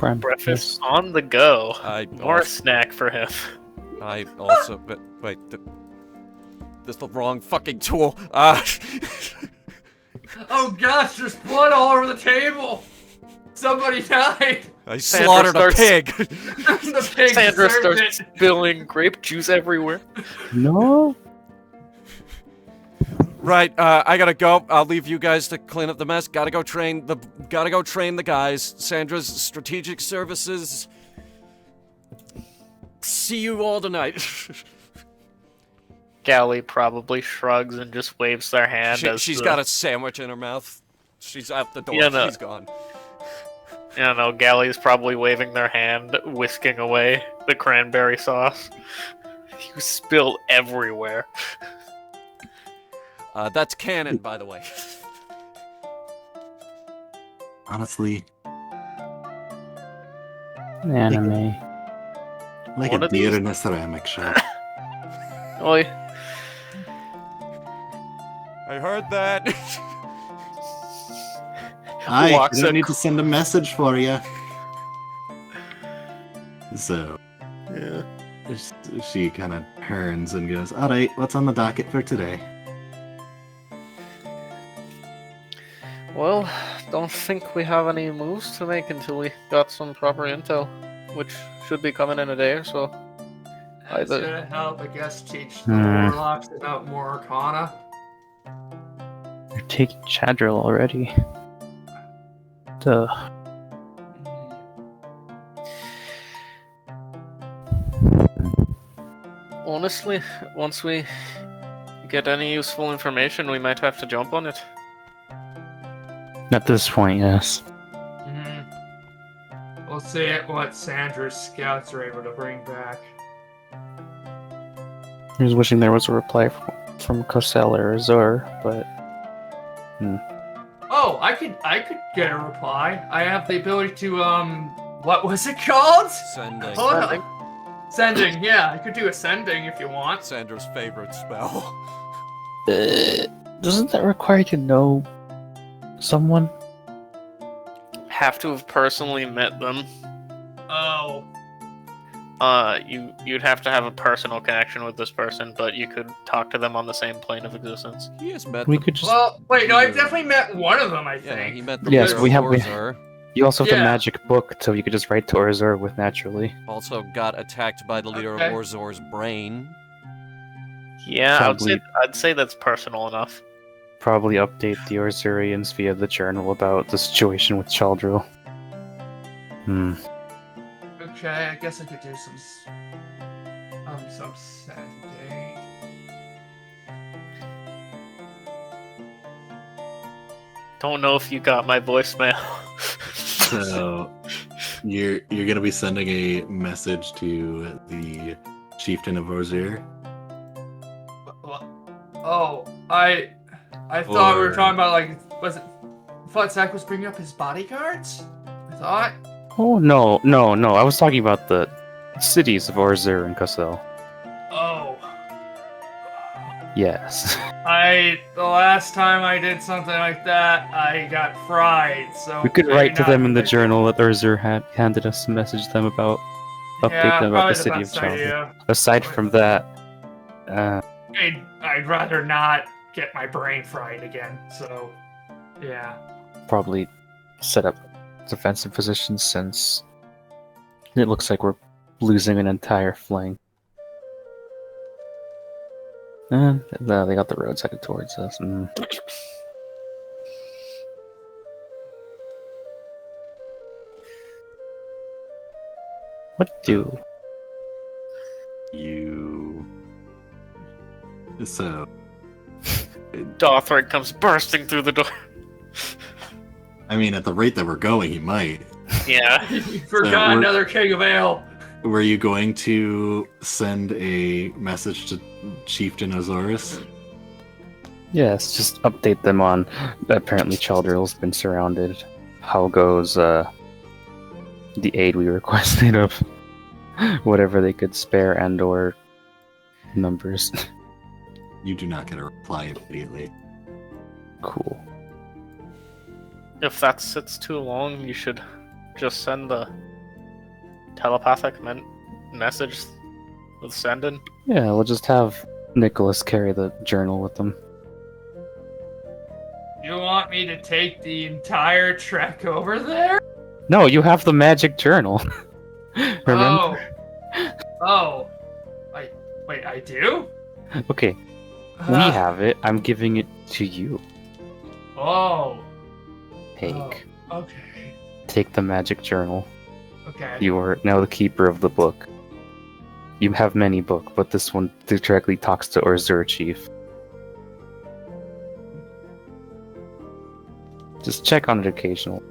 Breakfast on the go. More a also, snack for him. I also, but wait, this is the wrong fucking tool. Oh gosh, there's blood all over the table. Somebody died. I Sandra slaughtered a starts- pig. The pig Sandra deserved starts it. spilling grape juice everywhere. No? Right, I gotta go. I'll leave you guys to clean up the mess. Gotta go train the guys. Sandra's strategic services. See you all tonight. Gally probably shrugs and just waves their hand as She's the- got a sandwich in her mouth. She's out the door. Yeah, no. She's gone. I don't know, Gally's probably waving their hand, whisking away the cranberry sauce. You spill everywhere. That's canon, by the way. Honestly, Anime. like One a of these- deer in a ceramic shop. Oi. I heard that. I Walks don't in- need to send a message for you. So, Yeah. she kind of turns and goes, "All right, what's on the docket for today?" Well, don't think we have any moves to make until we got some proper intel, which should be coming in a day or so. That's Either- gonna help, I guess, teach the Hmm. warlocks about more arcana. You're taking Chadrill already. Duh. Honestly, once we get any useful information, we might have to jump on it. At this point, yes. We'll see what Sandra's scouts are able to bring back. I was wishing there was a reply from Cosell or Azor, but Oh, I could get a reply. I have the ability to what was it called? Sending. Hold on. Sending, yeah, I could do a sending if you want. Sandra's favorite spell. Doesn't that require you to know someone? Have to have personally met them. Oh. You'd have to have a personal connection with this person, but you could talk to them on the same plane of existence. He has met We the could just. Well, wait, no, I've leader. definitely met one of them, I Yeah, think. he met the Yes, leader we of have- Rozier. You also have the Yeah. magic book, so you could just write to Rozier with naturally. Also got attacked by the leader Okay. of Rozier's brain. Yeah, Probably- I'd say that's personal enough. Probably update the Orzurians via the journal about the situation with Chaldril. Okay, I guess I could do some Saturday. Don't know if you got my voicemail. So you're gonna be sending a message to the Chieftain of Rozier. Oh, I thought we were Or- talking about, like, was it... I thought Zach was bringing up his bodyguards? I thought... Oh, no. I was talking about the cities of Orzur and Cassel. Oh. Yes. The last time I did something like that, I got fried, so... We could maybe write to not them in the today. journal that Orzur had handed us, and message them about, update Yeah, them about probably the city of best Chaldril. idea. Aside from that, I'd rather not get my brain fried again, so... Yeah. probably set up defensive positions since it looks like we're losing an entire flank. And they got the roads headed towards us. What do? So Dothrak comes bursting through the door. I mean, at the rate that we're going, he might. Yeah. You forgot we're- another King of Ale! Were you going to send a message to Chieftain Azorus? Yes, just update them on. Apparently, Chaldril's been surrounded. How goes the aid we requested of whatever they could spare and/or numbers? You do not get a reply immediately. Cool. If that sits too long, you should just send the telepathic message with sending. Yeah, we'll just have Nicholas carry the journal with them. You want me to take the entire trek over there? No, you have the magic journal. Remember? Oh. Wait, I do? Okay, we Uh, have it. I'm giving it to you. Oh. Take. Okay. Take the magic journal. Okay. You are now the keeper of the book. You have many books, but this one directly talks to Orzur Chief. Just check on it occasionally.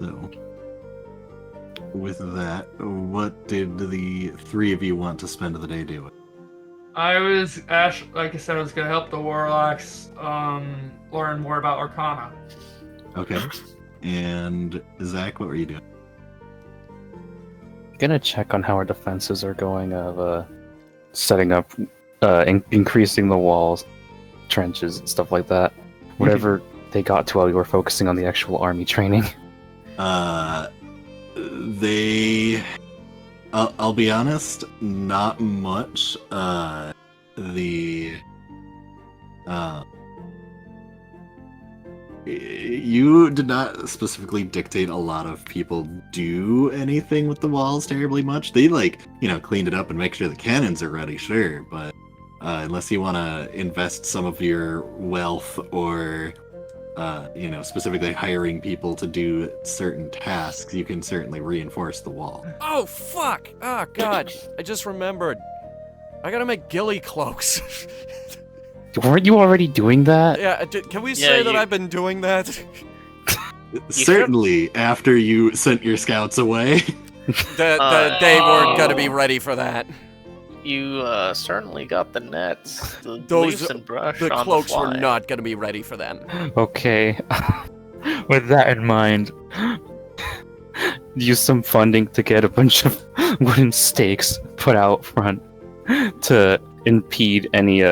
So, with that, what did the three of you want to spend the day doing? I was, like I said, I was gonna help the Warlocks learn more about Arcana. Okay. And Zach, what were you doing? Gonna check on how our defenses are going of setting up, increasing the walls, trenches, and stuff like that. Whatever they got to while we were focusing on the actual army training. I'll be honest, not much. You did not specifically dictate a lot of people do anything with the walls terribly much. They cleaned it up and make sure the cannons are ready, sure, but unless you want to invest some of your wealth or specifically hiring people to do certain tasks, you can certainly reinforce the wall. Oh, fuck! Oh, God. I just remembered. I gotta make ghillie cloaks. Weren't you already doing that? Yeah, can we say that you- I've been doing that? Certainly, after you sent your scouts away. They weren't gonna be ready for that. You certainly got the nets, the Those- leaves and brush The on cloaks the were fly. not gonna be ready for them. Okay. With that in mind, use some funding to get a bunch of wooden stakes put out front to impede any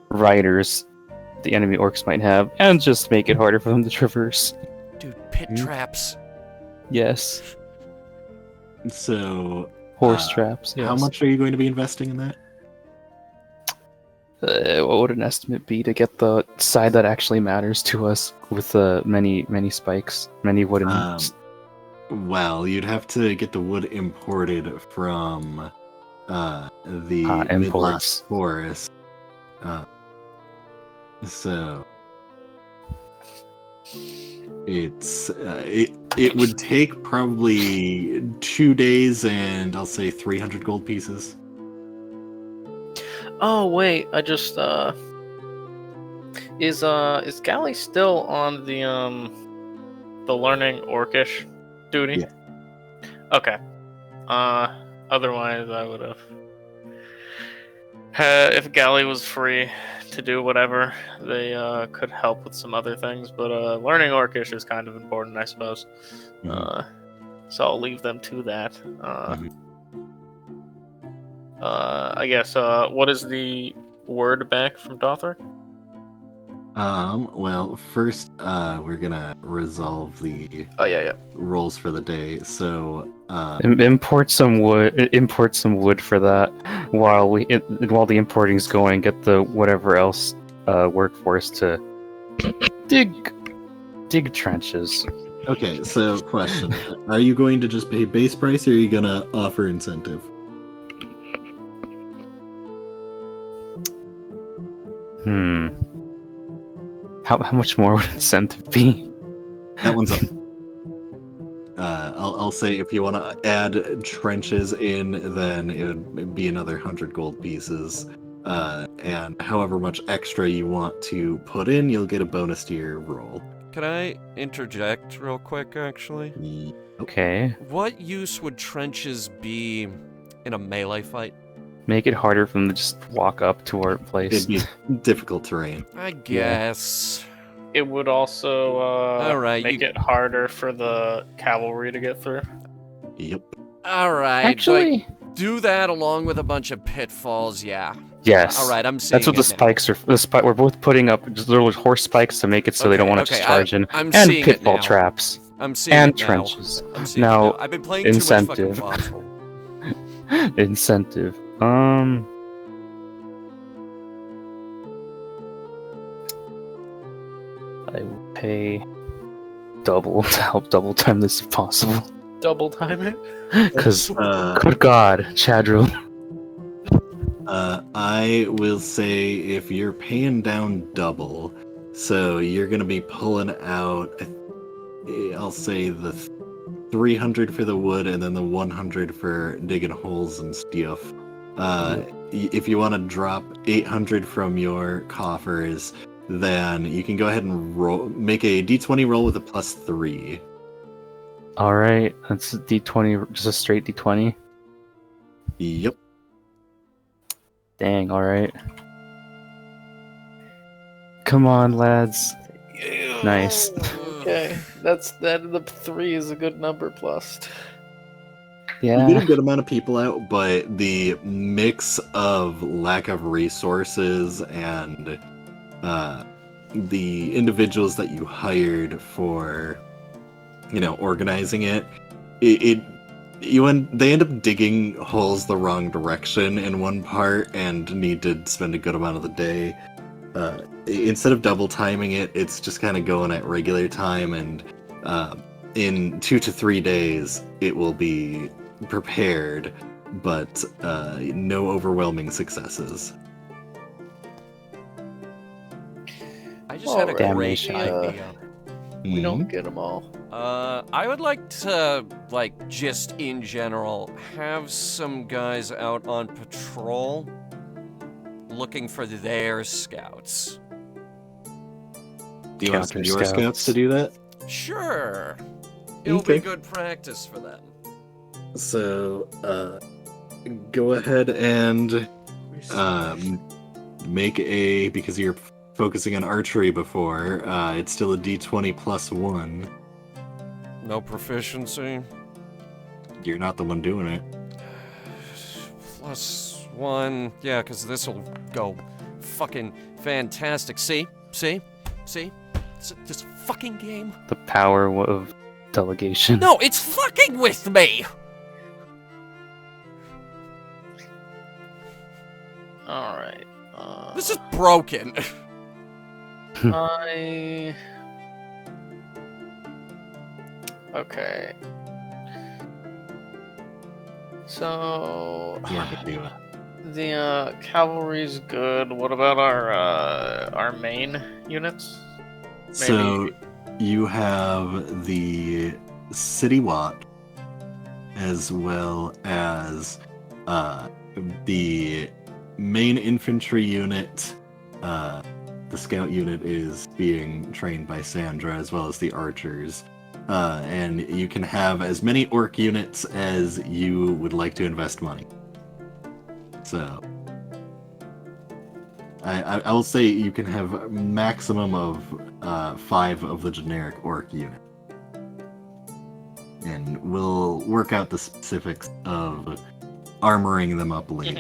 riders the enemy orcs might have, and just make it harder for them to traverse. Dude, pit traps. Yes. So, Horse traps, yes. how much are you going to be investing in that? What would an estimate be to get the side that actually matters to us with many spikes, many wooden... Well, you'd have to get the wood imported from the imports. Midlast Forest. So it would take probably 2 days, and I'll say 300 gold pieces. Oh wait, I just is Gally still on the learning orcish duty? Yeah. Okay. Otherwise I would have. If Gally was free to do whatever, they could help with some other things. But learning orcish is kind of important, I suppose. So I'll leave them to that. I guess. What is the word back from Dothrak? Well, first, we're gonna resolve the Oh yeah. rolls for the day. So, Import some wood. Import some wood for that. While the importing's going, get the whatever else workforce to dig trenches. okay. So, question: are you going to just pay base price, or are you gonna offer incentive? How much more would incentive be? That one's up. I'll say if you want to add trenches in, then it would be another 100 gold pieces. And however much extra you want to put in, you'll get a bonus to your roll. Can I interject real quick, actually? Okay. What use would trenches be in a melee fight? Make it harder for them to just walk up to our place. It'd be difficult terrain. I guess. It would also Alright, make it harder for the cavalry to get through. Yep. Alright. Actually, do that along with a bunch of pitfalls, yeah. yes. Alright, I'm seeing That's what the it now. spikes are. We're both putting up just little horse spikes to make it so they don't want to just charge in, I'm and seeing it pitfall now. traps I'm seeing and it now. trenches. I'm seeing Now, it now. I've been playing incentive. too much fucking Foxhole. Incentive. I will pay double to help double time this if possible. Double time it? Because, good God, Chadro. I will say if you're paying down double, so you're gonna be pulling out, I'll say the 300 for the wood and then the 100 for digging holes and stuff. If you want to drop 800 from your coffers, then you can go ahead and make a d20 roll with a +3. Alright, that's a d20, just a straight d20. Yep. Dang, alright. Come on, lads. Nice. Okay, the 3 is a good number plus. You get Yeah. a good amount of people out, but the mix of lack of resources and the individuals that you hired for, organizing they end up digging holes the wrong direction in one part and need to spend a good amount of the day. Instead of double timing it, it's just kind of going at regular time, and in 2 to 3 days it will be prepared, but no overwhelming successes. I just had a Alright, great Damnation. idea. We don't get them all. I would like to, just in general, have some guys out on patrol looking for their scouts. Do you want some of your Counter scouts to do that? Sure. It'll be Okay. good practice for them. So, go ahead and make because you're focusing on archery before, it's still a d20 +1. No proficiency. You're not the one doing it. +1. Yeah, because this will go fucking fantastic. See? See? It's this fucking game. The power of delegation. No, it's fucking with me! Alright. This is broken. Okay. So... Yeah, I do it. The cavalry's good. What about our main units? So you have the City Watch, as well as the main infantry unit. The scout unit is being trained by Sandra, as well as the archers. And you can have as many orc units as you would like to invest money. So, I will say you can have a maximum of 5 of the generic orc unit. And we'll work out the specifics of armoring them up later.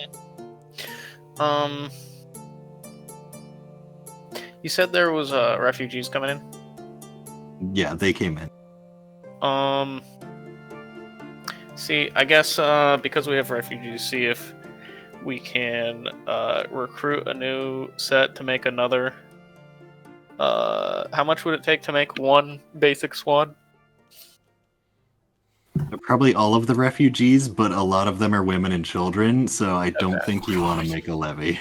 You said there was refugees coming in? Yeah, they came in. See, I guess because we have refugees, see if we can recruit a new set to make another. How much would it take to make one basic squad? Probably all of the refugees, but a lot of them are women and children, so I don't think you want to make a levy.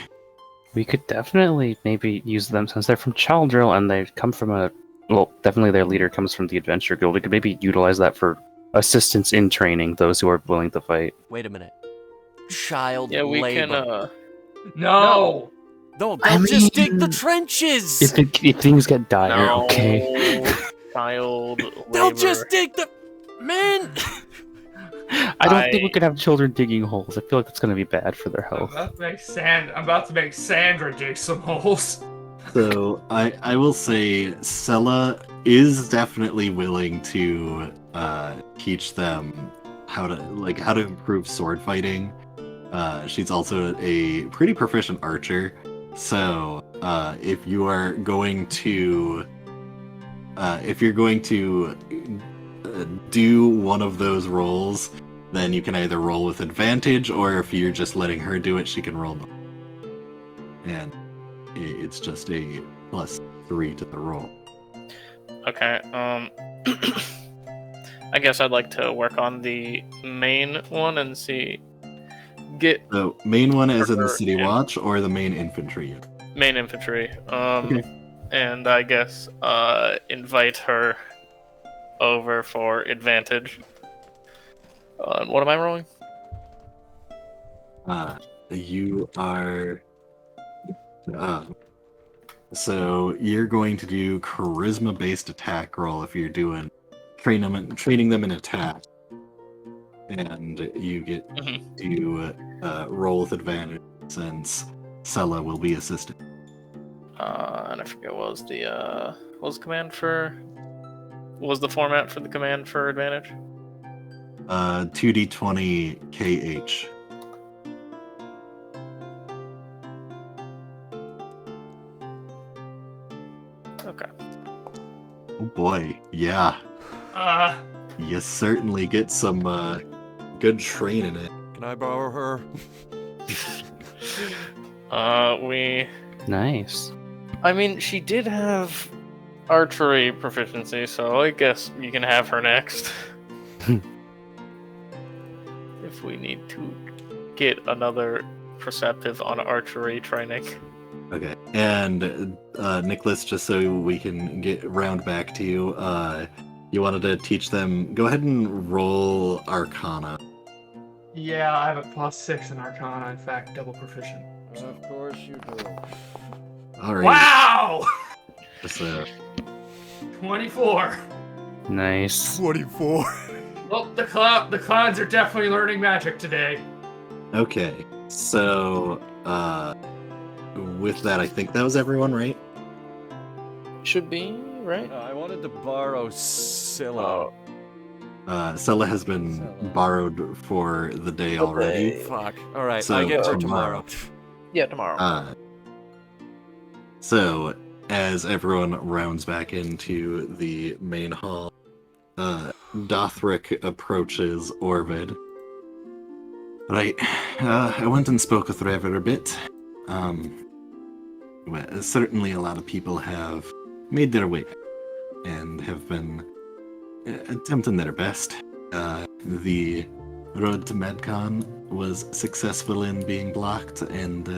We could definitely maybe use them since they're from Chaldrill and they come from well, definitely their leader comes from the Adventure Guild. We could maybe utilize that for assistance in training those who are willing to fight. Wait a minute. Child Yeah, we labor. can. No. No, I they'll just dig the mean, trenches! If things get dire, No, okay. child They'll labor. just dig the... Man! I don't think we could have children digging holes. I feel like that's going to be bad for their I'm health. about to make Sandra dig some holes. So I will say Sella is definitely willing to teach them how to improve sword fighting. She's also a pretty proficient archer. So if you're going to do one of those rolls, then you can either roll with advantage, or if you're just letting her do it, she can roll normal. And it's just a +3 to the roll. Okay. I guess I'd like to work on the main one and see. So main one is in the Her City and- Watch, or the main infantry unit? Main infantry. Okay. And I guess invite her over for advantage. What am I rolling? You are. So you're going to do charisma-based attack roll if you're doing training them in attack, and you get to roll with advantage since Sella will be assisting. And I forget what was the format for the command for advantage? 2d20 KH. Okay. Oh boy, yeah. You certainly get some good training in it. Can I borrow her? Nice. I mean, she did have archery proficiency, so I guess you can have her next. If we need to get another perceptive on archery training. Okay, and Nicholas, just so we can get round back to you, you wanted to teach them. Go ahead and roll Arcana. Yeah, I have a +6 in Arcana. In fact, double proficient. Of course you do. All right. Wow! Just, 24. Nice. 24. Well, the clowns are definitely learning magic today. okay, so with that, I think that was everyone, right? Should be, right? I wanted to borrow Scylla. Sella has been borrowed for the day already. Fuck. Alright, So, I get her tomorrow. tomorrow. Yeah, tomorrow. So, as everyone rounds back into the main hall, Dothric approaches Orvid. Right, I went and spoke with Rever a bit. Well, certainly a lot of people have made their way and have been attempting their best. The road to Medcon was successful in being blocked, and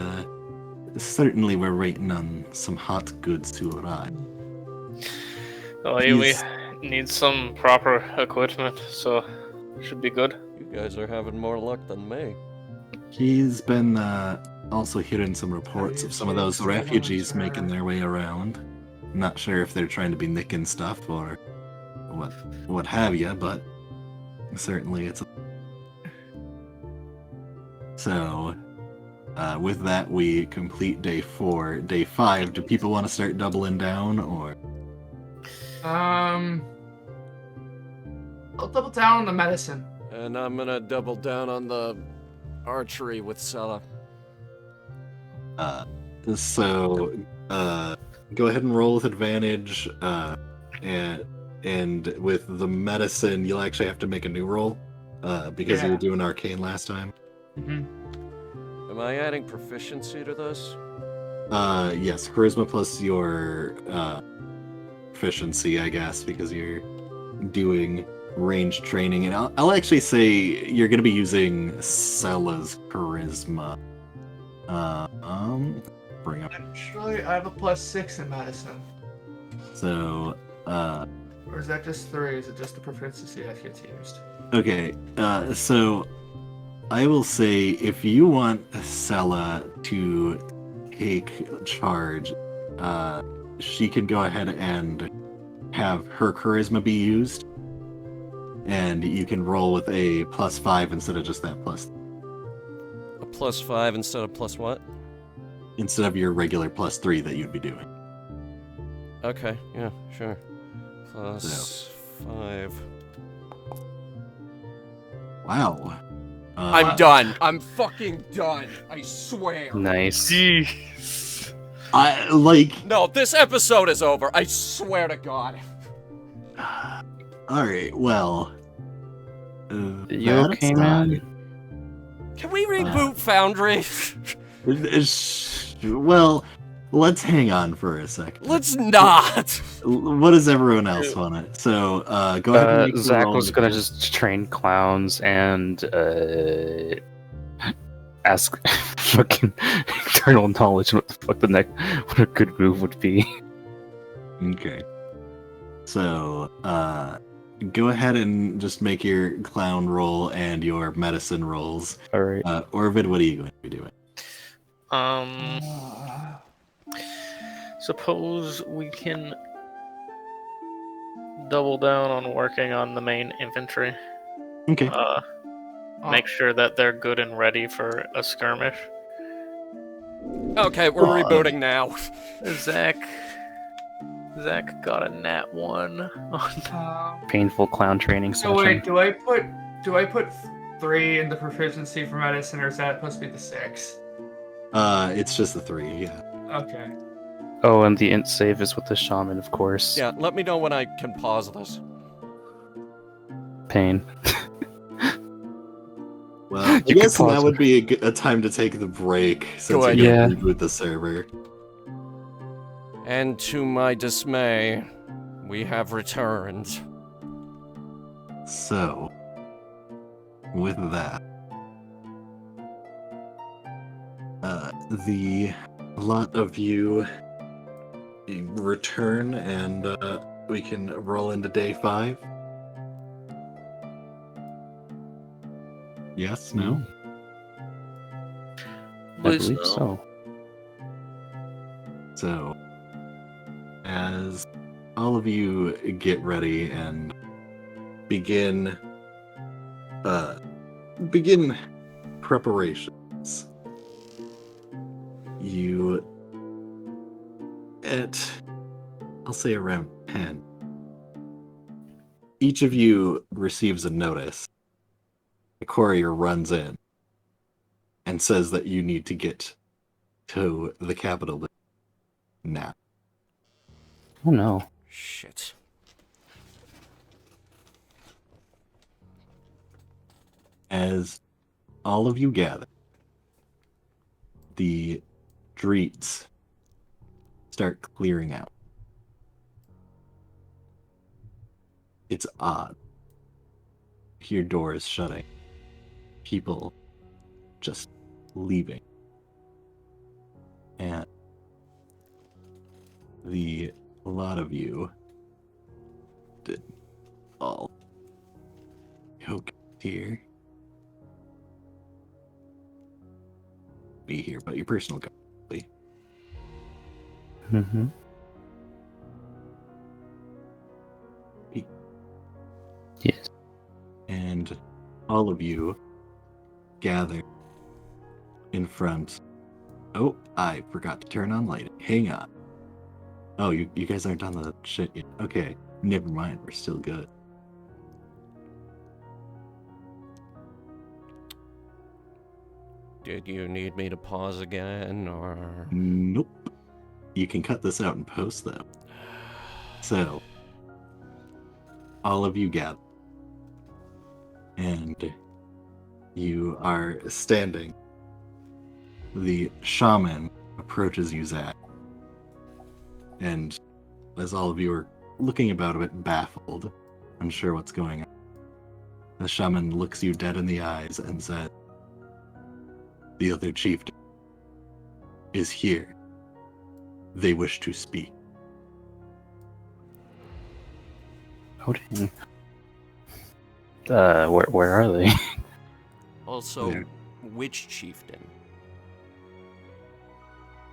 certainly we're waiting on some hot goods to arrive. Oh, we need some proper equipment, so should be good. You guys are having more luck than me. He's been also hearing some reports of some of those refugees making their way around. Not sure if they're trying to be nicking stuff or what have you, but certainly it's. So, with that, we complete day 4. Day 5, do people want to start doubling down, or? I'll double down on the medicine. And I'm gonna double down on the archery with Sella. So, go ahead and roll with advantage, and with the medicine, you'll actually have to make a new roll, because you were doing arcane last time. Mm-hmm. Am I adding proficiency to this? Yes, charisma plus your proficiency, I guess, because you're doing range training, and I'll actually say you're going to be using Sella's charisma. Bring up. Actually, I have a +6 in medicine. So, Or is that just 3? Is it just the proficiency that gets used? okay, so I will say if you want Sella to take charge, she can go ahead and have her charisma be used, and you can roll with a +5 instead of just that plus. A +5 instead of plus what? Instead of your regular +3 that you'd be doing. Okay, yeah, sure. +5. Wow. I'm done. I'm fucking done. I swear. Nice. Jeez. I like. No, this episode is over. I swear to God. All right. Well. You okay, man? Can we reboot Foundry? Well, let's hang on for a second. Let's not. What does everyone else want it? So, go ahead and make the Zach roll. was gonna just train clowns and ask fucking eternal knowledge what the fuck what a good move would be. Okay. So, go ahead and just make your clown roll and your medicine rolls. All right. Orvid, what are you going to be doing? Suppose we can double down on working on the main infantry. Okay. Make sure that they're good and ready for a skirmish. Okay, we're rebooting now. Zach got a nat 1 on. Painful clown training So session. wait, do I put 3 in the proficiency for medicine, or is that supposed to be the 6? It's just the 3, yeah. Okay. Oh, and the int save is with the shaman, of course. Yeah, let me know when I can pause this. Pain. Well, I You guess could pause that would be a time to take the break, since Good. you're Yeah. going to reboot the server. And to my dismay, we have returned. So, with that, the lot of you return, and we can roll into day 5. Yes, no? I believe so. So, as all of you get ready and begin preparations, you I'll say around 10, each of you receives a notice. The courier runs in and says that you need to get to the capital now. Oh no. Shit. As all of you gather, the streets start clearing out. It's odd. Hear doors shutting. People just leaving. And a lot of you did all Coke here. Be here, but your personal company. Mm-hmm. Yes. And all of you gather in front. Oh, I forgot to turn on lighting. Hang on. Oh, you guys aren't on the shit yet. Okay, never mind. We're still good. Did you need me to pause again, or? Nope. You can cut this out and post though. So, all of you gather. And you are standing. The shaman approaches you, Zach. And as all of you are looking about a bit baffled, unsure what's going on, the shaman looks you dead in the eyes and says, "The other chieftain is here. They wish to speak." Oh dang. Where are they? Also, There. which chieftain?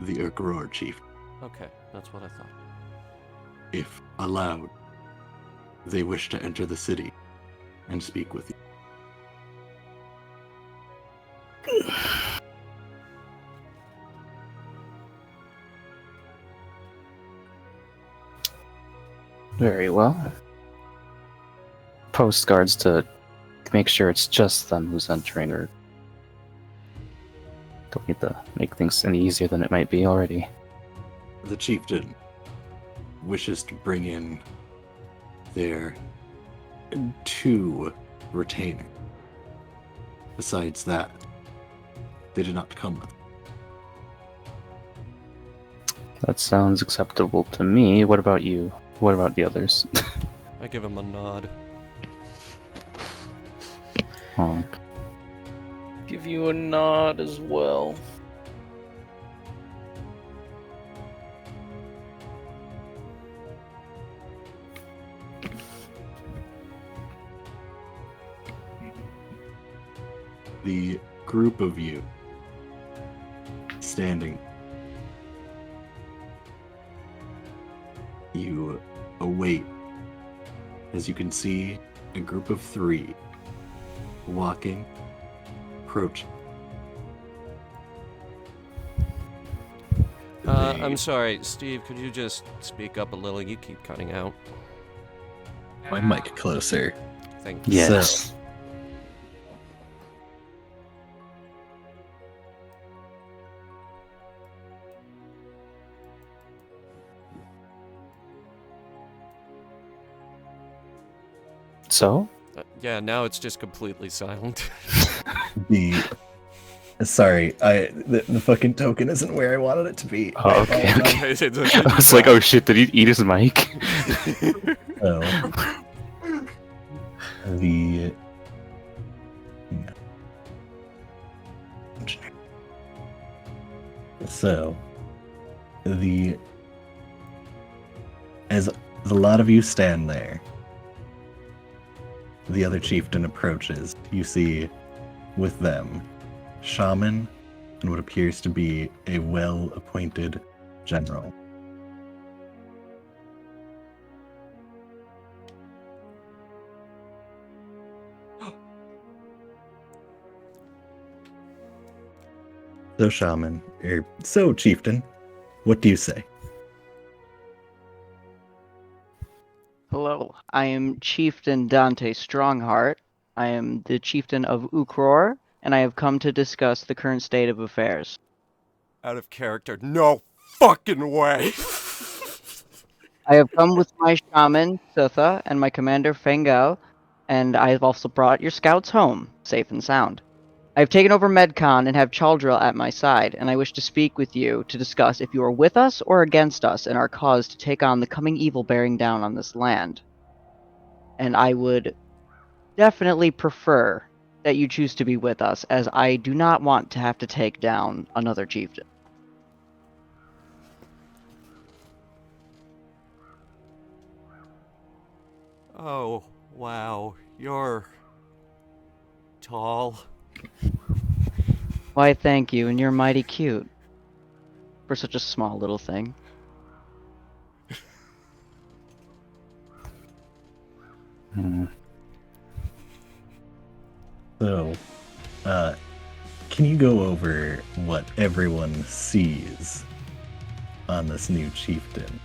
The Urgror chief. Okay, that's what I thought. If allowed, they wish to enter the city and speak with you. Very well. Post guards to make sure it's just them who's entering, or don't need to make things any easier than it might be already. The chieftain wishes to bring in their 2 retainers. Besides that, they did not come with. That sounds acceptable to me. What about you? What about the others? I give him a nod. Oh, Give you a nod as well. The group of you standing, you await as you can see a group of 3 walking, approaching. I'm sorry, Steve, could you just speak up a little? You keep cutting out. My mic closer. Thank you. yes. So? Yeah, now it's just completely silent. Sorry, the fucking token isn't where I wanted it to be. Oh, okay, okay. It's I was like, oh shit, did he eat his mic? As a lot of you stand there, the other chieftain approaches. You see with them shaman and what appears to be a well-appointed general. So shaman, so chieftain, what do you say? Hello, I am Chieftain Dante Strongheart. I am the Chieftain of Ukror, and I have come to discuss the current state of affairs. Out of character. No fucking way. I have come with my shaman, Sutha, and my commander, Fangao, and I have also brought your scouts home, safe and sound. I have taken over Medcon and have Chaldril at my side, and I wish to speak with you to discuss if you are with us or against us in our cause to take on the coming evil bearing down on this land. And I would definitely prefer that you choose to be with us, as I do not want to have to take down another chieftain. Oh, wow. You're tall. Why, thank you, and you're mighty cute. For such a small little thing. Hmm. So, can you go over what everyone sees on this new chieftain?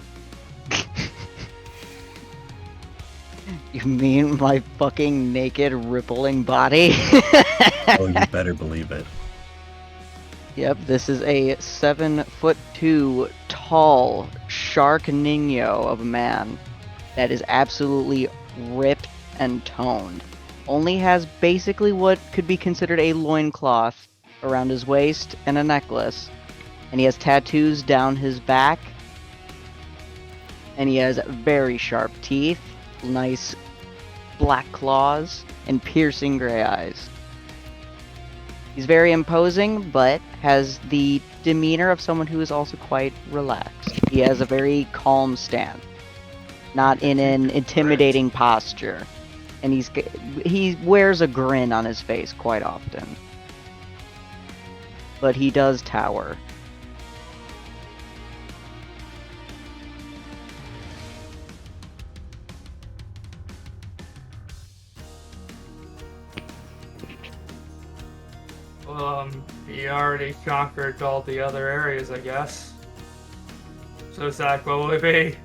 You mean my fucking naked, rippling body? Oh, you better believe it. Yep, this is a 7'2" tall sharknado of a man that is absolutely ripped and toned. Only has basically what could be considered a loincloth around his waist and a necklace. And he has tattoos down his back. And he has very sharp teeth, nice black claws, and piercing gray eyes. He's very imposing, but has the demeanor of someone who is also quite relaxed. He has a very calm stance, not in an intimidating posture. And he wears a grin on his face quite often. But he does tower. Well, he already conquered all the other areas, I guess. So, Zach, what will it be?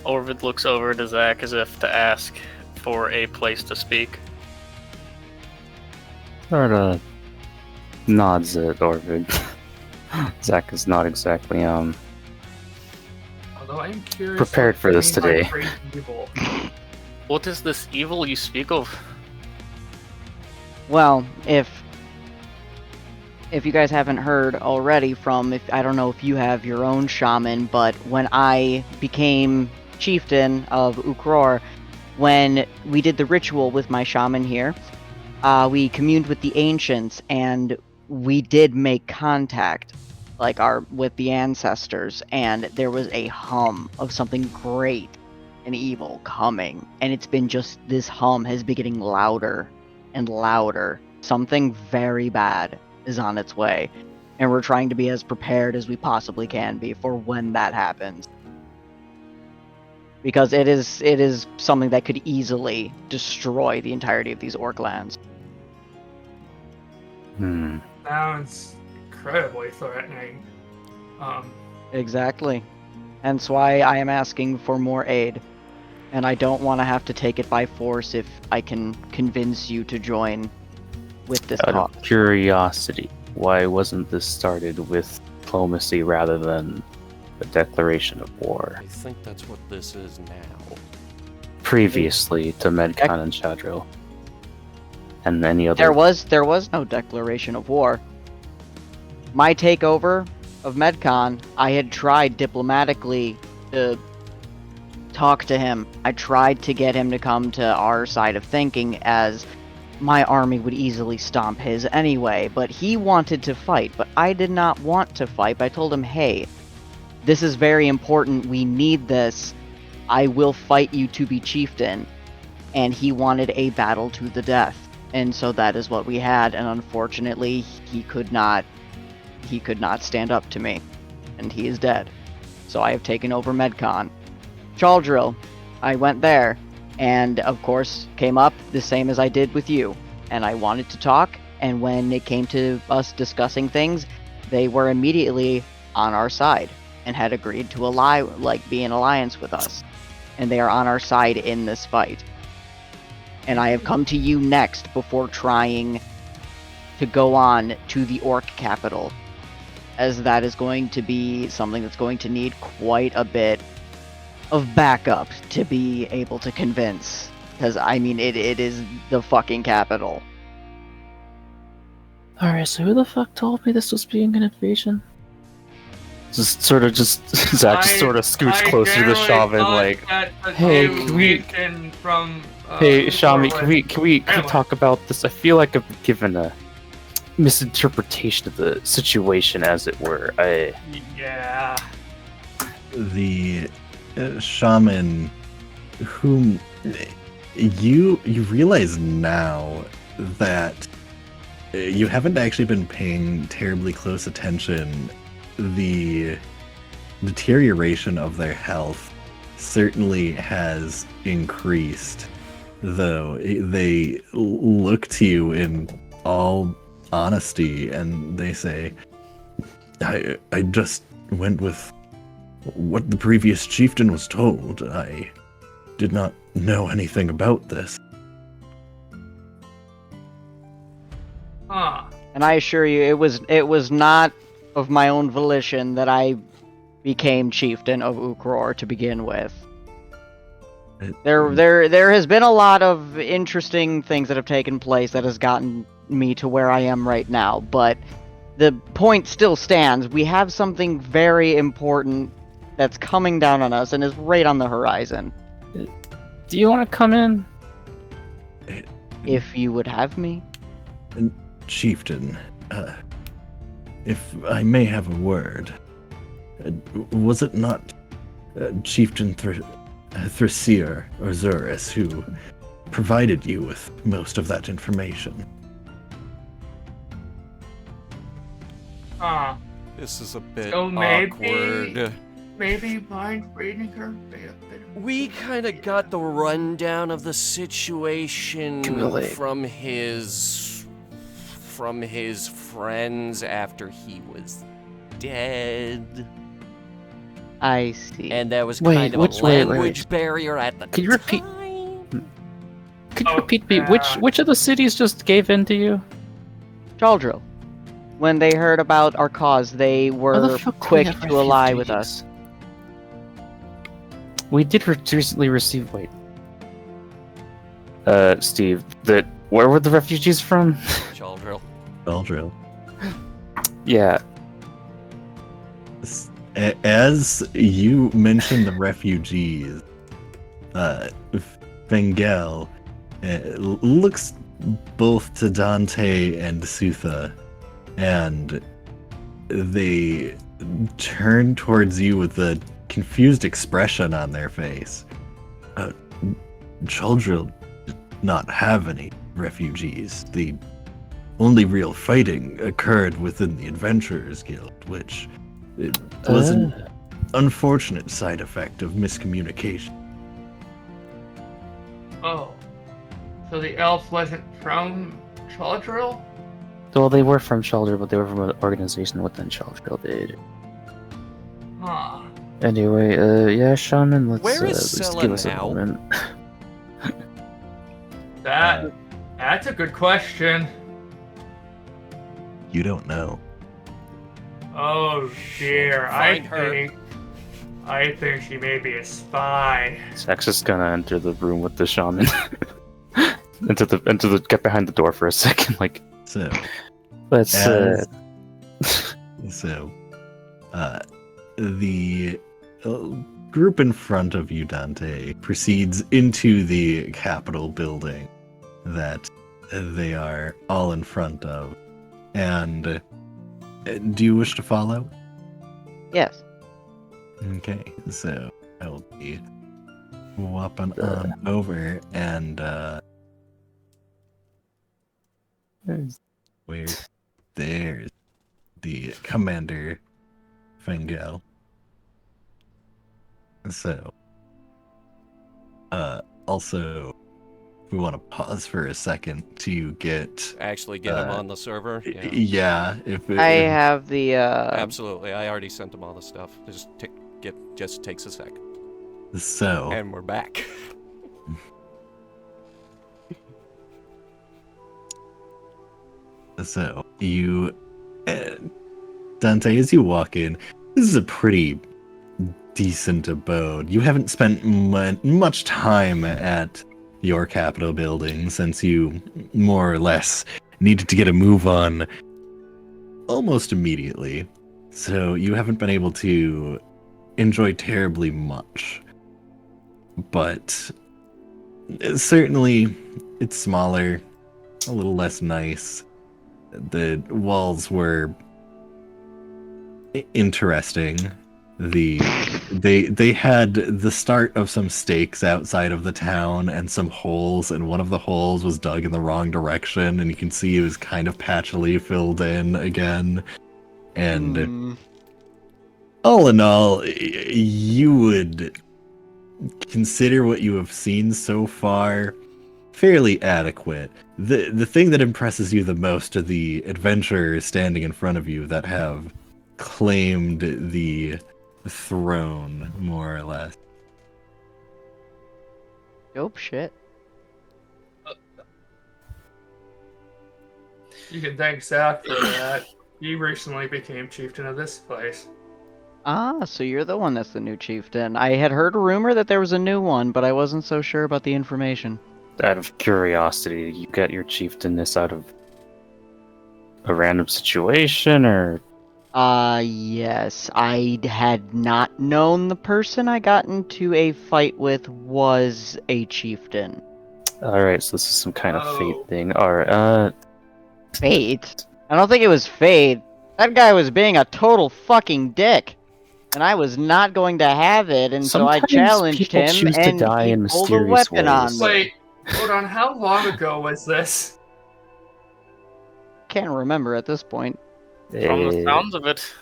Orvid looks over to Zach as if to ask for a place to speak. Sorta nods at Orvid. Zach is not exactly Although I'm curious. prepared what for you this mean by today. great evil. What is this evil you speak of? Well, if you guys haven't heard already from, I don't know if you have your own shaman, but when I became chieftain of Ukror, when we did the ritual with my shaman here, we communed with the ancients, and we did make contact, with the ancestors, and there was a hum of something great and evil coming, and it's been just, this hum has been getting louder and louder. Something very bad is on its way, and we're trying to be as prepared as we possibly can be for when that happens. Because it is something that could easily destroy the entirety of these orc lands. Sounds incredibly threatening. Exactly. Hence why I am asking for more aid. And I don't want to have to take it by force if I can convince you to join with this out cause. of curiosity. Why wasn't this started with diplomacy rather than a declaration of war? I think that's what this is now. Previously to Medcon and Chadril. And any other... There was no declaration of war. My takeover of Medcon, I had tried diplomatically to talk to him. I tried to get him to come to our side of thinking, as my army would easily stomp his anyway, but he wanted to fight, but I did not want to fight. But I told him, hey, this is very important, we need this, I will fight you to be chieftain. And he wanted a battle to the death, and so that is what we had, and unfortunately he could not stand up to me, and he is dead. So I have taken over Medcon. Chaldril, I went there, and of course came up the same as I did with you, and I wanted to talk, and when it came to us discussing things, they were immediately on our side and had agreed to be in alliance with us, and they are on our side in this fight. And I have come to you next before trying to go on to the orc capital, as that is going to be something that's going to need quite a bit of backup to be able to convince. Because, I mean, it is the fucking capital. Alright, so who the fuck told me this was being an invasion? Zach just sort of scoots I closer to the generally shaman, thought like, that the "Hey, new can we- chieftain from hey, Uthor Shami, was- can we Anyway. talk about this? I feel like I've been given a misinterpretation of the situation, as it were. Yeah. The shaman whom you realize now that you haven't actually been paying terribly close attention. The deterioration of their health certainly has increased, though they look to you in all honesty and they say, I just went with what the previous chieftain was told. I did not know anything about this. Huh. And I assure you, it was not of my own volition that I became chieftain of Ukror to begin with. There has been a lot of interesting things that have taken place that has gotten me to where I am right now, but the point still stands. We have something very important that's coming down on us and is right on the horizon. Do you want to come in? If you would have me. Chieftain, if I may have a word, was it not Chieftain Rozier or Zurus who provided you with most of that information? Huh. This is a bit So maybe- awkward. Maybe mind reading her. We kind of got the rundown of the situation Really? from his friends after he was dead. I see. And there was Wait, kind of which- a wait, language wait. barrier at the Can you repeat- time. Could you Oh, repeat me? yeah. Which of the cities just gave in to you? Chaldril. When they heard about our cause, they Why the were fuck do we quick have to ally with refugees? us. We did recently receive. Wait, Steve. Where were the refugees from? Chaldril. Beldrill. Yeah, As you mentioned the refugees, Fengel looks both to Dante and Sutha, and they turn towards you with a confused expression on their face. Chaldril did not have any refugees. The only real fighting occurred within the Adventurers Guild, which was an unfortunate side effect of miscommunication. Oh. So the elf wasn't from Chaldril? well, they were from Shelter, but they were from an organization within Shelter. Huh. Anyway, yeah, Shaman. Let's Where is just Sela give us a now? moment. That's a good question. You don't know. Oh dear. Find her. I think she may be a spy. Zach's just gonna enter the room with the shaman. Get behind the door for a second. Like, So, let's. As- the group in front of you, Dante, proceeds into the Capitol building that they are all in front of. And do you wish to follow? Yes. Okay, so I will be whopping on over and where there's the Commander Fengel. So also we want to pause for a second to get Actually get him on the server. Yeah. yeah, if I have the Absolutely. I already sent him all the stuff. Just takes a sec. so And we're back. So you, Dante, as you walk in, this is a pretty decent abode. You haven't spent much time at your capital building since you more or less needed to get a move on almost immediately. So you haven't been able to enjoy terribly much. But certainly it's smaller, a little less nice. The walls were interesting. They had the start of some stakes outside of the town and some holes, and one of the holes was dug in the wrong direction, and you can see it was kind of patchily filled in again. And all in all, you would consider what you have seen so far fairly adequate. The thing that impresses you the most are the adventurers standing in front of you that have claimed the throne, more or less. Dope shit. You can thank Zach for that. He recently became chieftain of this place. Ah, so you're the one that's the new chieftain. I had heard a rumor that there was a new one, but I wasn't so sure about the information. Out of curiosity, you got your chieftainess out of a random situation, or Yes. I had not known the person I got into a fight with was a chieftain. alright, so this is some kind of Oh. fate thing. Alright, Fate? I don't think it was fate. That guy was being a total fucking dick. And I was not going to have it, and so I Sometimes challenged people him, choose to and die he in pulled a mysterious weapon on ways. me. Wait, hold on. How long ago was this? Can't remember at this point. From the eh, sounds of it,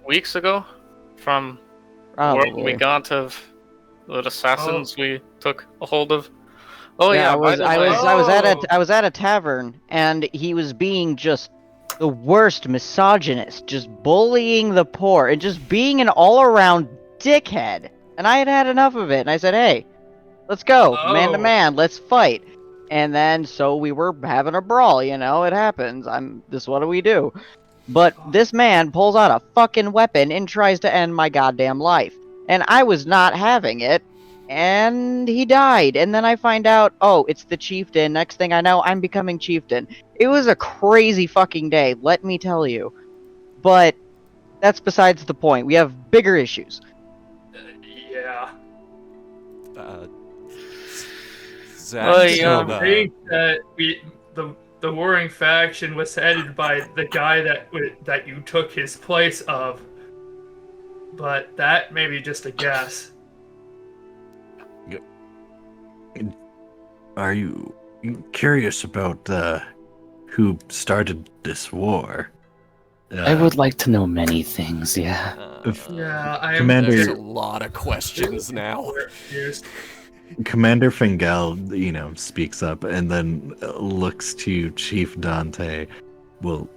weeks ago, from where we Probably. got of the assassins we took a hold of. Oh Yeah, yeah, I was, by the I way, was, Oh. I was at a tavern, and he was being just the worst misogynist, just bullying the poor, and just being an all-around dickhead. And I had had enough of it, and I said, "Hey, let's go, man to Oh. man, let's fight." And then so we were having a brawl, you know, it happens. What do we do? But this man pulls out a fucking weapon and tries to end my goddamn life. And I was not having it. And he died. And then I find out, oh, it's the chieftain. Next thing I know, I'm becoming chieftain. It was a crazy fucking day, let me tell you. But that's besides the point. We have bigger issues. Yeah. Zach, Oh, I yeah. think that the warring faction was headed by the guy that you took his place of, but that may be just a guess. Are you curious about who started this war? I would like to know many things, yeah. Yeah, I am. Commander- There's a lot of questions now. Confused. Commander Fingel, speaks up and then looks to Chief Dante. Well,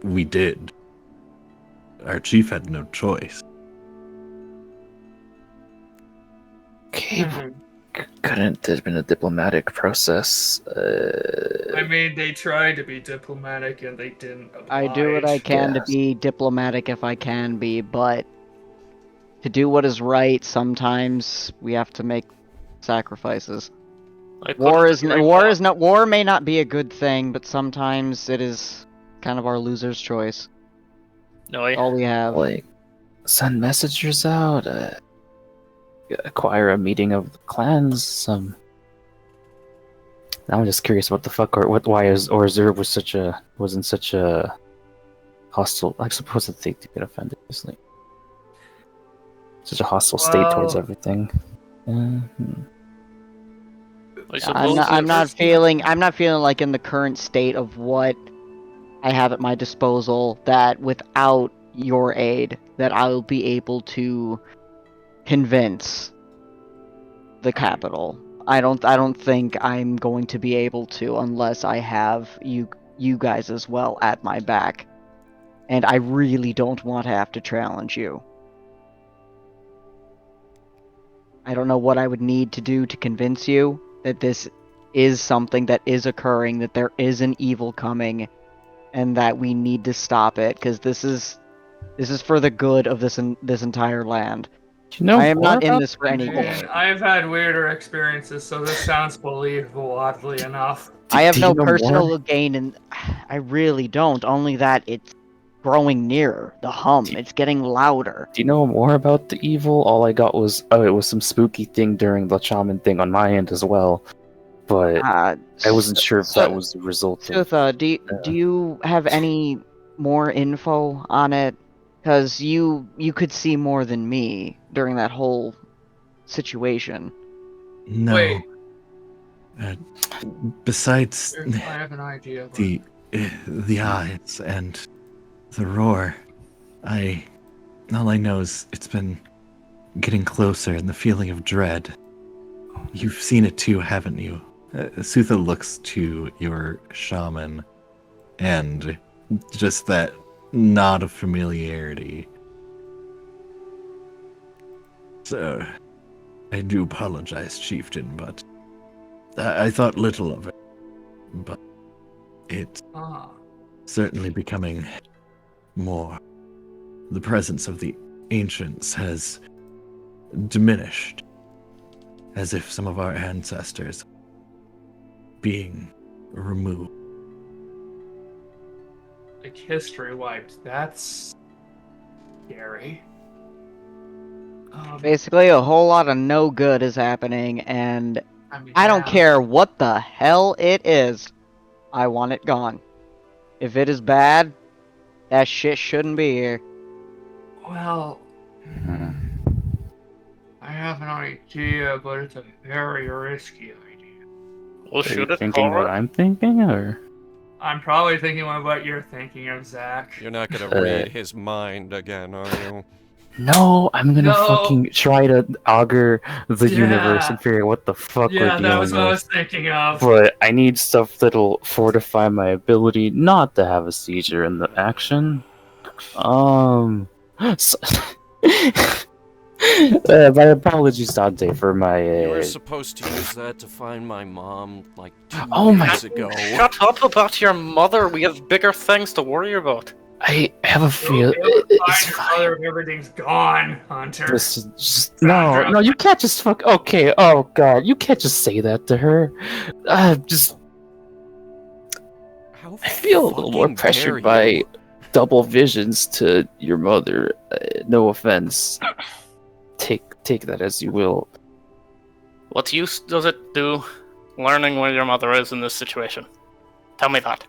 we did. Our chief had no choice. Okay, Mhm. couldn't have been a diplomatic process. I mean, they tried to be diplomatic and they didn't. I do what I oblige. can Yes. to be diplomatic if I can be, but to do what is right, sometimes we have to make sacrifices. I couldn't agree more. War may not be a good thing, but sometimes it is kind of our loser's choice. No, I- All we have. Like, send messengers out, acquire a meeting of the clans, some... I'm just curious what the fuck, or why Rozier was in such a hostile... I suppose that they get offended, it's like... Such a hostile state towards Well- everything. I suppose I'm not it's- feeling like in the current state of what I have at my disposal that without your aid that I'll be able to convince the capital. I don't think I'm going to be able to unless I have you guys as well at my back. And I really don't want to have to challenge you. I don't know what I would need to do to convince you that this is something that is occurring, that there is an evil coming, and that we need to stop it, because this is This is for the good of this entire land. You know I am more not in about this for any gain. I've had weirder experiences, so this sounds believable, oddly enough. I have do you no know personal more? gain, and I really don't. Only that it's growing nearer. The hum, it's getting louder. Do you know more about the evil? All I got was, oh, it was some spooky thing during the shaman thing on my end as well. But I wasn't sure if that was the result of... Sutha, do you have any more info on it? Because you could see more than me during that whole situation. No. Wait. Besides I have an idea. But... the eyes and the roar, all I know is it's been getting closer, and the feeling of dread. You've seen it too, haven't you? Sutha looks to your shaman, and just that nod of familiarity. So, I do apologize, Chieftain, but I thought little of it. But it's certainly becoming more. The presence of the ancients has diminished, as if some of our ancestors being removed. Like history wiped. That's scary. Basically, a whole lot of no good is happening, and mean, I don't yeah. care what the hell it is. I want it gone. If it is bad, that shit shouldn't be here. Well, I have an idea, but it's a very risky idea. Well, Are you shoot it, thinking what I'm thinking, or? I'm probably thinking of what you're thinking of, Zach. You're not gonna read his mind again, are you? No, I'm gonna No. fucking try to augur the Yeah. universe and figure out what the fuck we're Yeah, dealing that was what I with. was thinking of. But I need stuff that'll fortify my ability not to have a seizure in the action. So, my apologies, Dante, for my. You were supposed to use that to find my mom like 2 Oh my- days ago. Shut up about your mother. We have bigger things to worry about. I have a feel. You'll be able to It's find your fine. mother if everything's gone, Hunter. This is just no. You can't just fuck. Okay, oh god, you can't just say that to her. Just How I feel a little more fucking pressured dare by you. double visions to your mother. No offense. Take that as you will. What use does it do learning where your mother is in this situation? Tell me that.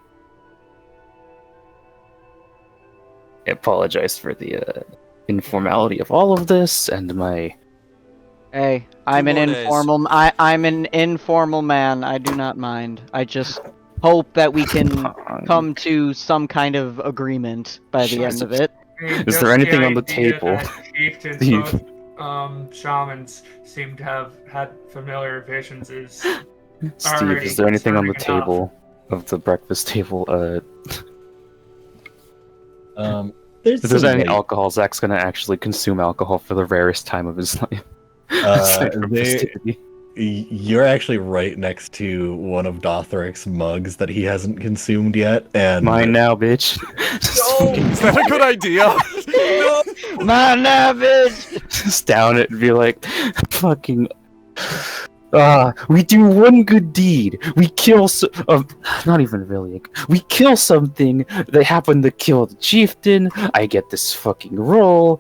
I apologize for the informality of all of this and my. Hey, I'm an more days. informal. I'm an informal man. I do not mind. I just hope that we can come to some kind of agreement by the end of it. Is there anything on the table? Chieftains, Steve. both shamans seem to have had familiar visions. Steve, Alright, is there anything on the concerning enough. table of the breakfast table? There's If there's some any light- alcohol, Zach's gonna actually consume alcohol for the rarest time of his life. Aside from they- festivity. You're actually right next to one of Dothric's mugs that he hasn't consumed yet, and Mine now, bitch. Is that a good idea? Man, bitch! Just down it and be like, fucking. We do one good deed. We kill not even really. We kill something that happened to kill the chieftain. I get this fucking role.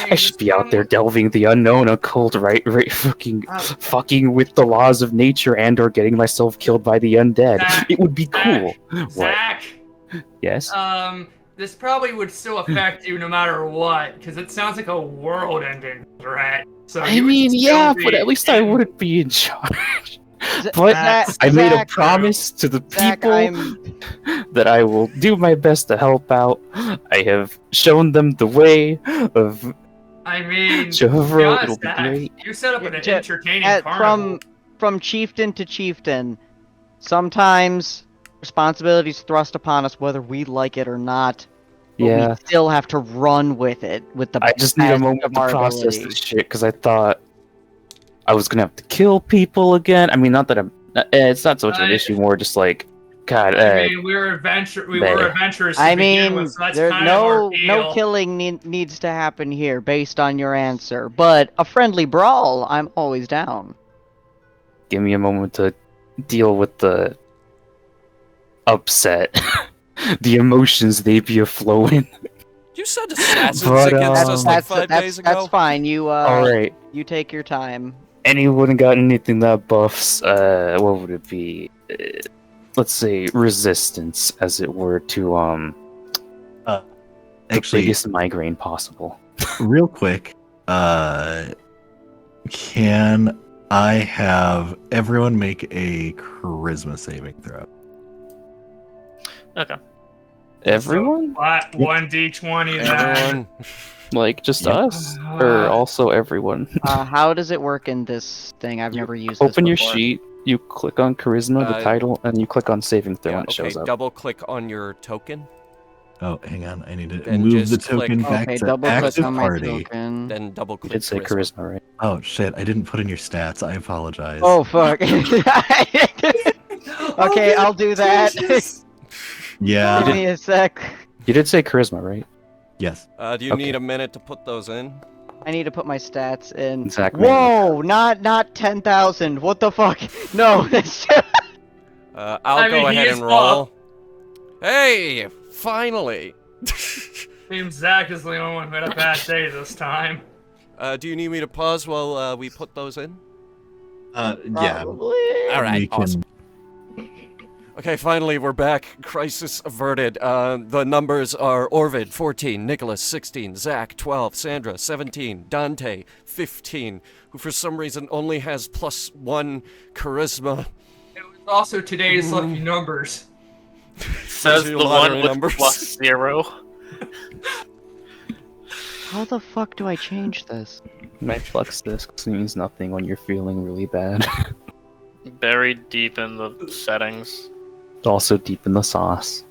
I should be out there delving the unknown occult, right fucking with the laws of nature and or getting myself killed by the undead. Zach, It would be cool. What? Zach, Yes? this probably would still affect you no matter what, because it sounds like a world-ending threat. So I you would mean, still yeah, be but at least I in- wouldn't be in charge. But Zach, I made a Zach, promise to the Zach, people that I will do my best to help out. I have shown them the way of I mean, to be Jehovah. honest, It'll be Zach, great. you set up an Yeah, entertaining carnival. from chieftain to chieftain, sometimes responsibility is thrust upon us whether we like it or not. But Yeah, we still have to run with it with the I just need a best moment of to our process ability. this shit because I thought I was gonna have to kill people again. I mean, not that I'm. It's not so much an I- issue, more just like God, I mean, we were adventurers to I begin mean, with, so that's there kind of our no deal. killing needs to happen here based on your answer, but a friendly brawl, I'm always down. give me a moment to deal with the upset, the emotions they be flowing. You said assassins But, against us like That's 5 days ago. that's fine. You All right. you take your time. Anyone got anything that buffs? What would it be? Let's say resistance, as it were, to the Actually, biggest migraine possible. real quick, can I have everyone make a charisma saving throw? Okay. Everyone, 1d20 then. Everyone. like just Yep. us, or also everyone. How does it work in this thing? I've never used Open this your before. sheet. You click on charisma, the title, and you click on saving throw, Yeah, and it okay, shows up. double click on your token, Oh, hang on. I need to Then move the just click- token back Okay, to double click active on my party. token. then double You click did say charisma, right? Oh shit! I didn't put in your stats. I apologize. Oh fuck. Okay, I'll do that. Jesus. yeah. Give me a sec. You did say charisma, right? Yes. Do you Okay. need a minute to put those in? I need to put my stats in. Exactly. Whoa, not 10,000. What the fuck? No, that's I'll I go mean, he ahead is and roll. Hey, finally. Seems Zach is the only one who had a bad day this time. Do you need me to pause while we put those in? Yeah. probably. All right, We can- awesome. Okay, finally we're back. Crisis averted. The numbers are Orvid 14, Nicholas 16, Zach 12, Sandra 17, Dante 15, who for some reason only has +1 charisma. It was also today's lucky numbers. Says Those are the your one lottery with numbers. +0. How the fuck do I change this? My flex disc means nothing when you're feeling really bad. Buried deep in the settings. Also deep in the sauce.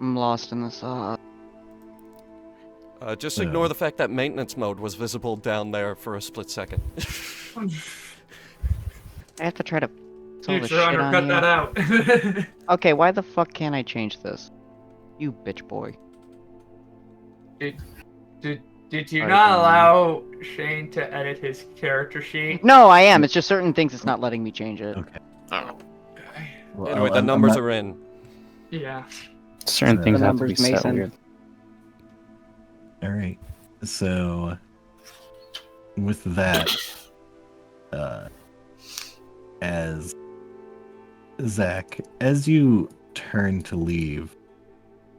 I'm lost in the sauce. Just ignore the fact that maintenance mode was visible down there for a split second. I have to try to solve the Future shit Hunter, on cut you. that out. Okay, why the fuck can't I change this? You bitch boy. Did you Alright, not then. allow Shane to edit his character sheet? No, I am. It's just certain things it's not letting me change it. Okay. Oh. Well, Anyway, the I'm numbers not- are in. Yeah. Certain The things have to be numbers, set Mason. weird. All right. So, with that, as Zach, as you turn to leave,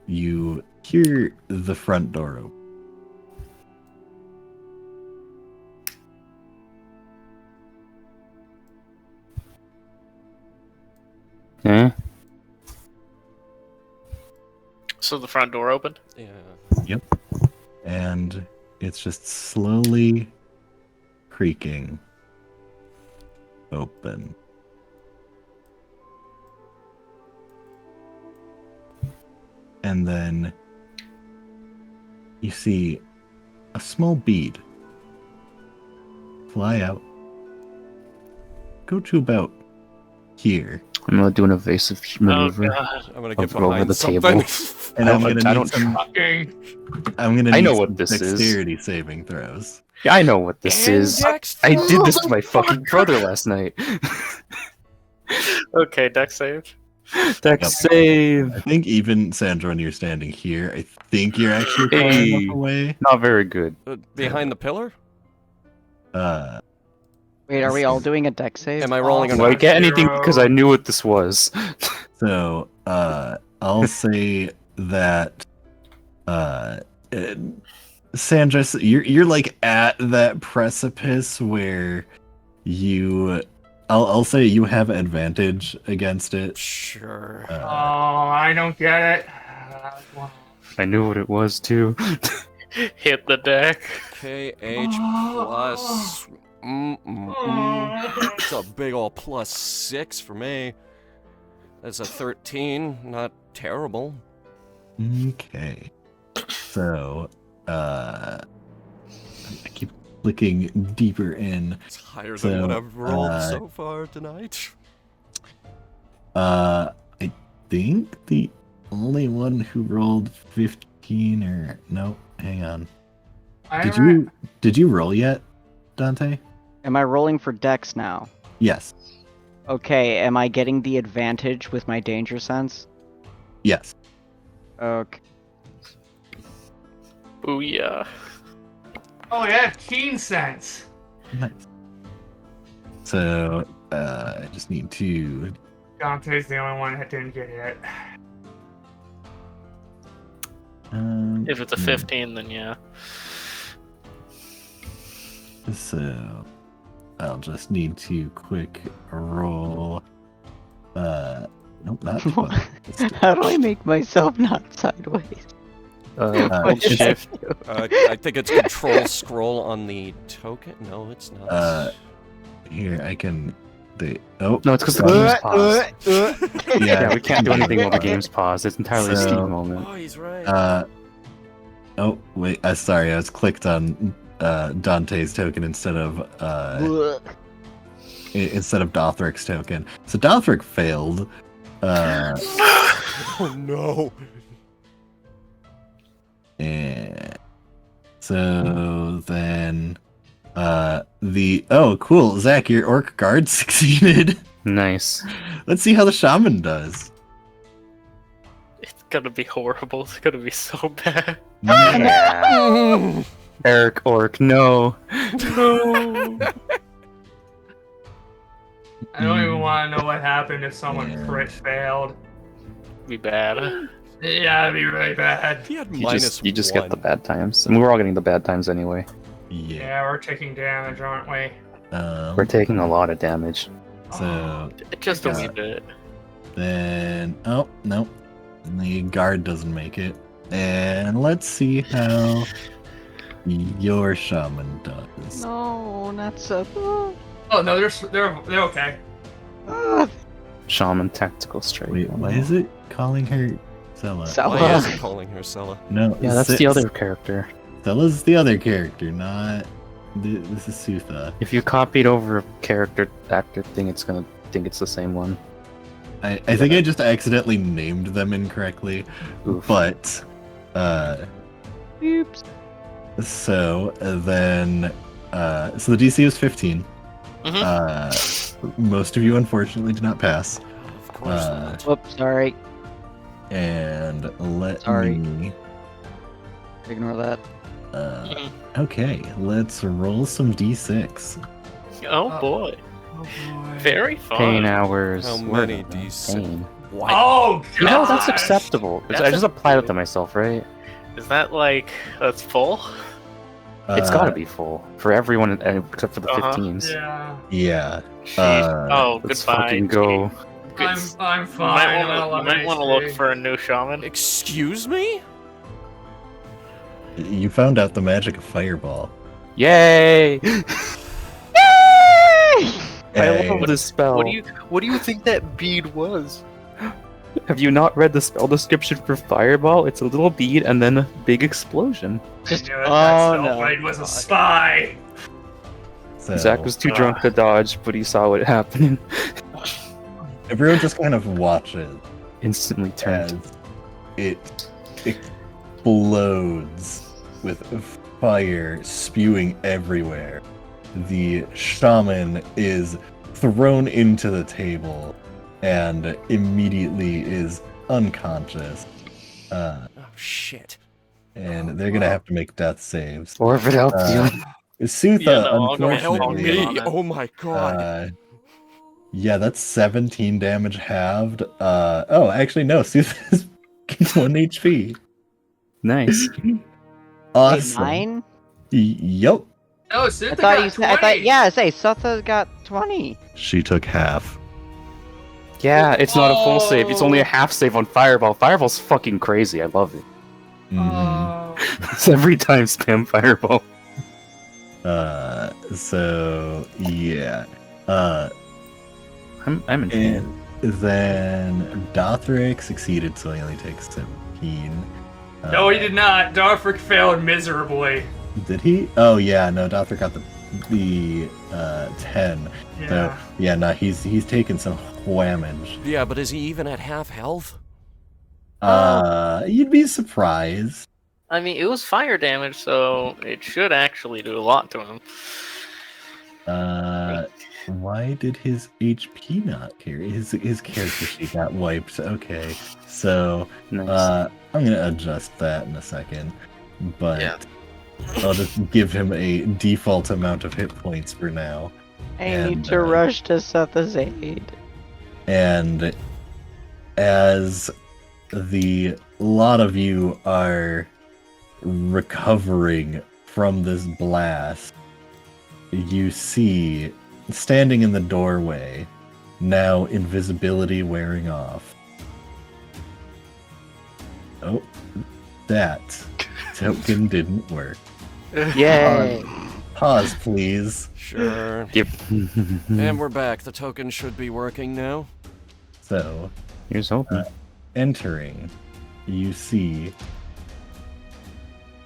you hear the front door open. Eh? So the front door opened? Yeah. And it's just slowly creaking open. And then you see a small bead fly out, go to about here, I'm gonna do an evasive maneuver. Oh god. I'm gonna I'll get go over behind the something. table. and I'm I gonna don't need some. Fucking. I'm gonna. I Need know some what this is. dexterity saving throws. Yeah, I know what this is. Index I did this to throw? my fucking brother last night. Okay, deck save. Dex Yep. save. I think even Sandra, when you're standing here, I think you're actually far Hey. enough away. Not very good. Behind the pillar? Wait, are we all doing a deck save? Am I rolling Do or I not? get anything Zero. because I knew what this was? So, I'll say that, Sandra, you're like at that precipice where you, I'll say you have advantage against it. Sure. Oh, I don't get it. Well, I knew what it was too. Hit the deck. KH plus. It's a big ol' +6 for me. That's a 13. Not terrible. Okay. So, I keep clicking deeper in. It's higher than So, what I've rolled so far tonight. I think the only one who rolled 15 or no, hang on. Did you roll yet, Dante? Am I rolling for Dex now? Yes. Okay, am I getting the advantage with my danger sense? Yes. Okay. Booyah. Oh, yeah, keen sense. Nice. So, I just need to. Dante's the only one that didn't get hit. If it's a 15, then yeah. So, I'll just need to quick roll. Nope, not 12. How do I make myself not sideways? Hold it's- shift. I think it's control scroll on the token. No, it's not. Here, I can. No, it's because the game's paused. Yeah, we can't do anything while the game's paused. It's entirely a So- Steam moment. Oh, he's right. Oh, wait, sorry, I was clicked on Dante's token instead of Dothric's token. So Dothric failed. Oh no. And so then cool, Zach, your orc guard succeeded. Nice. Let's see how the shaman does. It's gonna be horrible. It's gonna be so bad. Yeah. Eric Orc, no. No. I don't even want to know what happened if someone Yeah. crit failed. Be bad. Yeah, it'd be really bad. He had You just -1. get the bad times. And we're all getting the bad times anyway. Yeah. Yeah, we're taking damage, aren't we? We're taking a lot of damage. So Just a Yeah. wee bit. then, oh no, the guard doesn't make it. And let's see how your shaman does. No, not so. Oh no, they're okay. Shaman tactical strike. Wait, why is it calling her Sella? Why is it calling her Sella? No, Yeah, that's the other character. Stella's the other character, not. This is Sutha. If you copied over a character actor thing, it's gonna think it's the same one. I think I just accidentally named them incorrectly, Oof. but Oops. so then so the DC was 15. Most of you unfortunately did not pass. Of course not. Whoops, sorry. And let Sorry. me. Ignore that. Okay, let's roll some d6. Oh boy. Oh boy. Very fun. Pain hours. How Word many of D6? pain. What? Oh god. You know, that's acceptable. I That's just applied it to myself, right? Is that like that's full? It's gotta be full. For everyone except for the Uh-huh. 15s. Yeah. Yeah. Jeez. Oh, Let's goodbye. fucking go. Good. I'm You fine. might I'm at 11 want to look HP. for a new shaman. Excuse me? You found out the magic of Fireball. Yay! I Hey. love this spell. What do you think that bead was? Have you not read the spell description for Fireball? It's a little bead and then a big explosion. I knew it. Oh, That no. Spellblade was a spy. So, Zach was too drunk to dodge, but he saw what happened. everyone just kind of watches Instantly as turned. it explodes with fire spewing everywhere. The shaman is thrown into the table and immediately is unconscious. Oh shit. And they're gonna have to make death saves. Or if it helps you. Sutha, Yeah, no, I'll go Help Help me! on it. Oh my god. yeah, that's 17 damage halved. Oh, actually no, Sutha's 1 HP. Nice. Awesome. 9? Yup. No, I Sutha thought got you 20. I thought, yeah, say, Sutha got 20. She took half. Yeah, it's not a full save. It's only a half save on Fireball. Fireball's fucking crazy. I love it. Oh. It's every time spam Fireball. So yeah. I'm in And then Dothric succeeded, so he only takes 17. No, he did not. Darfric failed miserably. Did he? Oh yeah, no, Dothric got the 10. Yeah. So yeah, no, he's taken some damage. Yeah, but is he even at half health? You'd be surprised. I mean, it was fire damage, so it should actually do a lot to him. Why did his HP not carry? His character sheet got wiped. Okay, so Nice. I'm gonna adjust that in a second, but Yeah. I'll just give him a default amount of hit points for now. I And, need to rush to Seth's aid. And as the lot of you are recovering from this blast, you see, standing in the doorway, now invisibility wearing off. Oh, that token didn't work. Yay! Pause, please. Sure. Yep. And we're back. The token should be working now. So, Here's hoping. entering, you see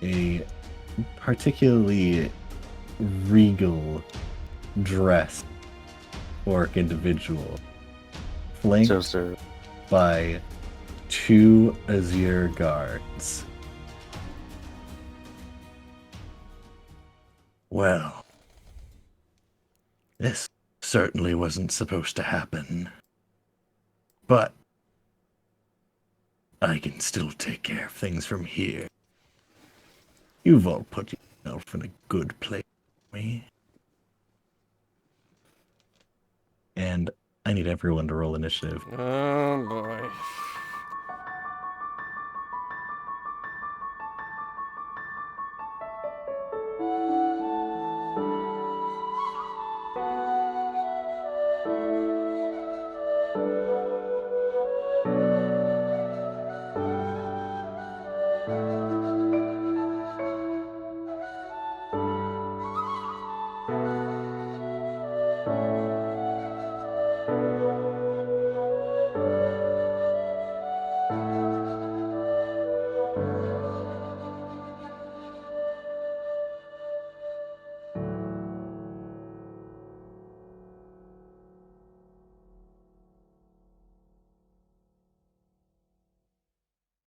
a particularly regal dressed orc individual, flanked So, sir. by 2 Azure guards. Well, this certainly wasn't supposed to happen. But I can still take care of things from here. You've all put yourself in a good place for me. And I need everyone to roll initiative. Oh boy.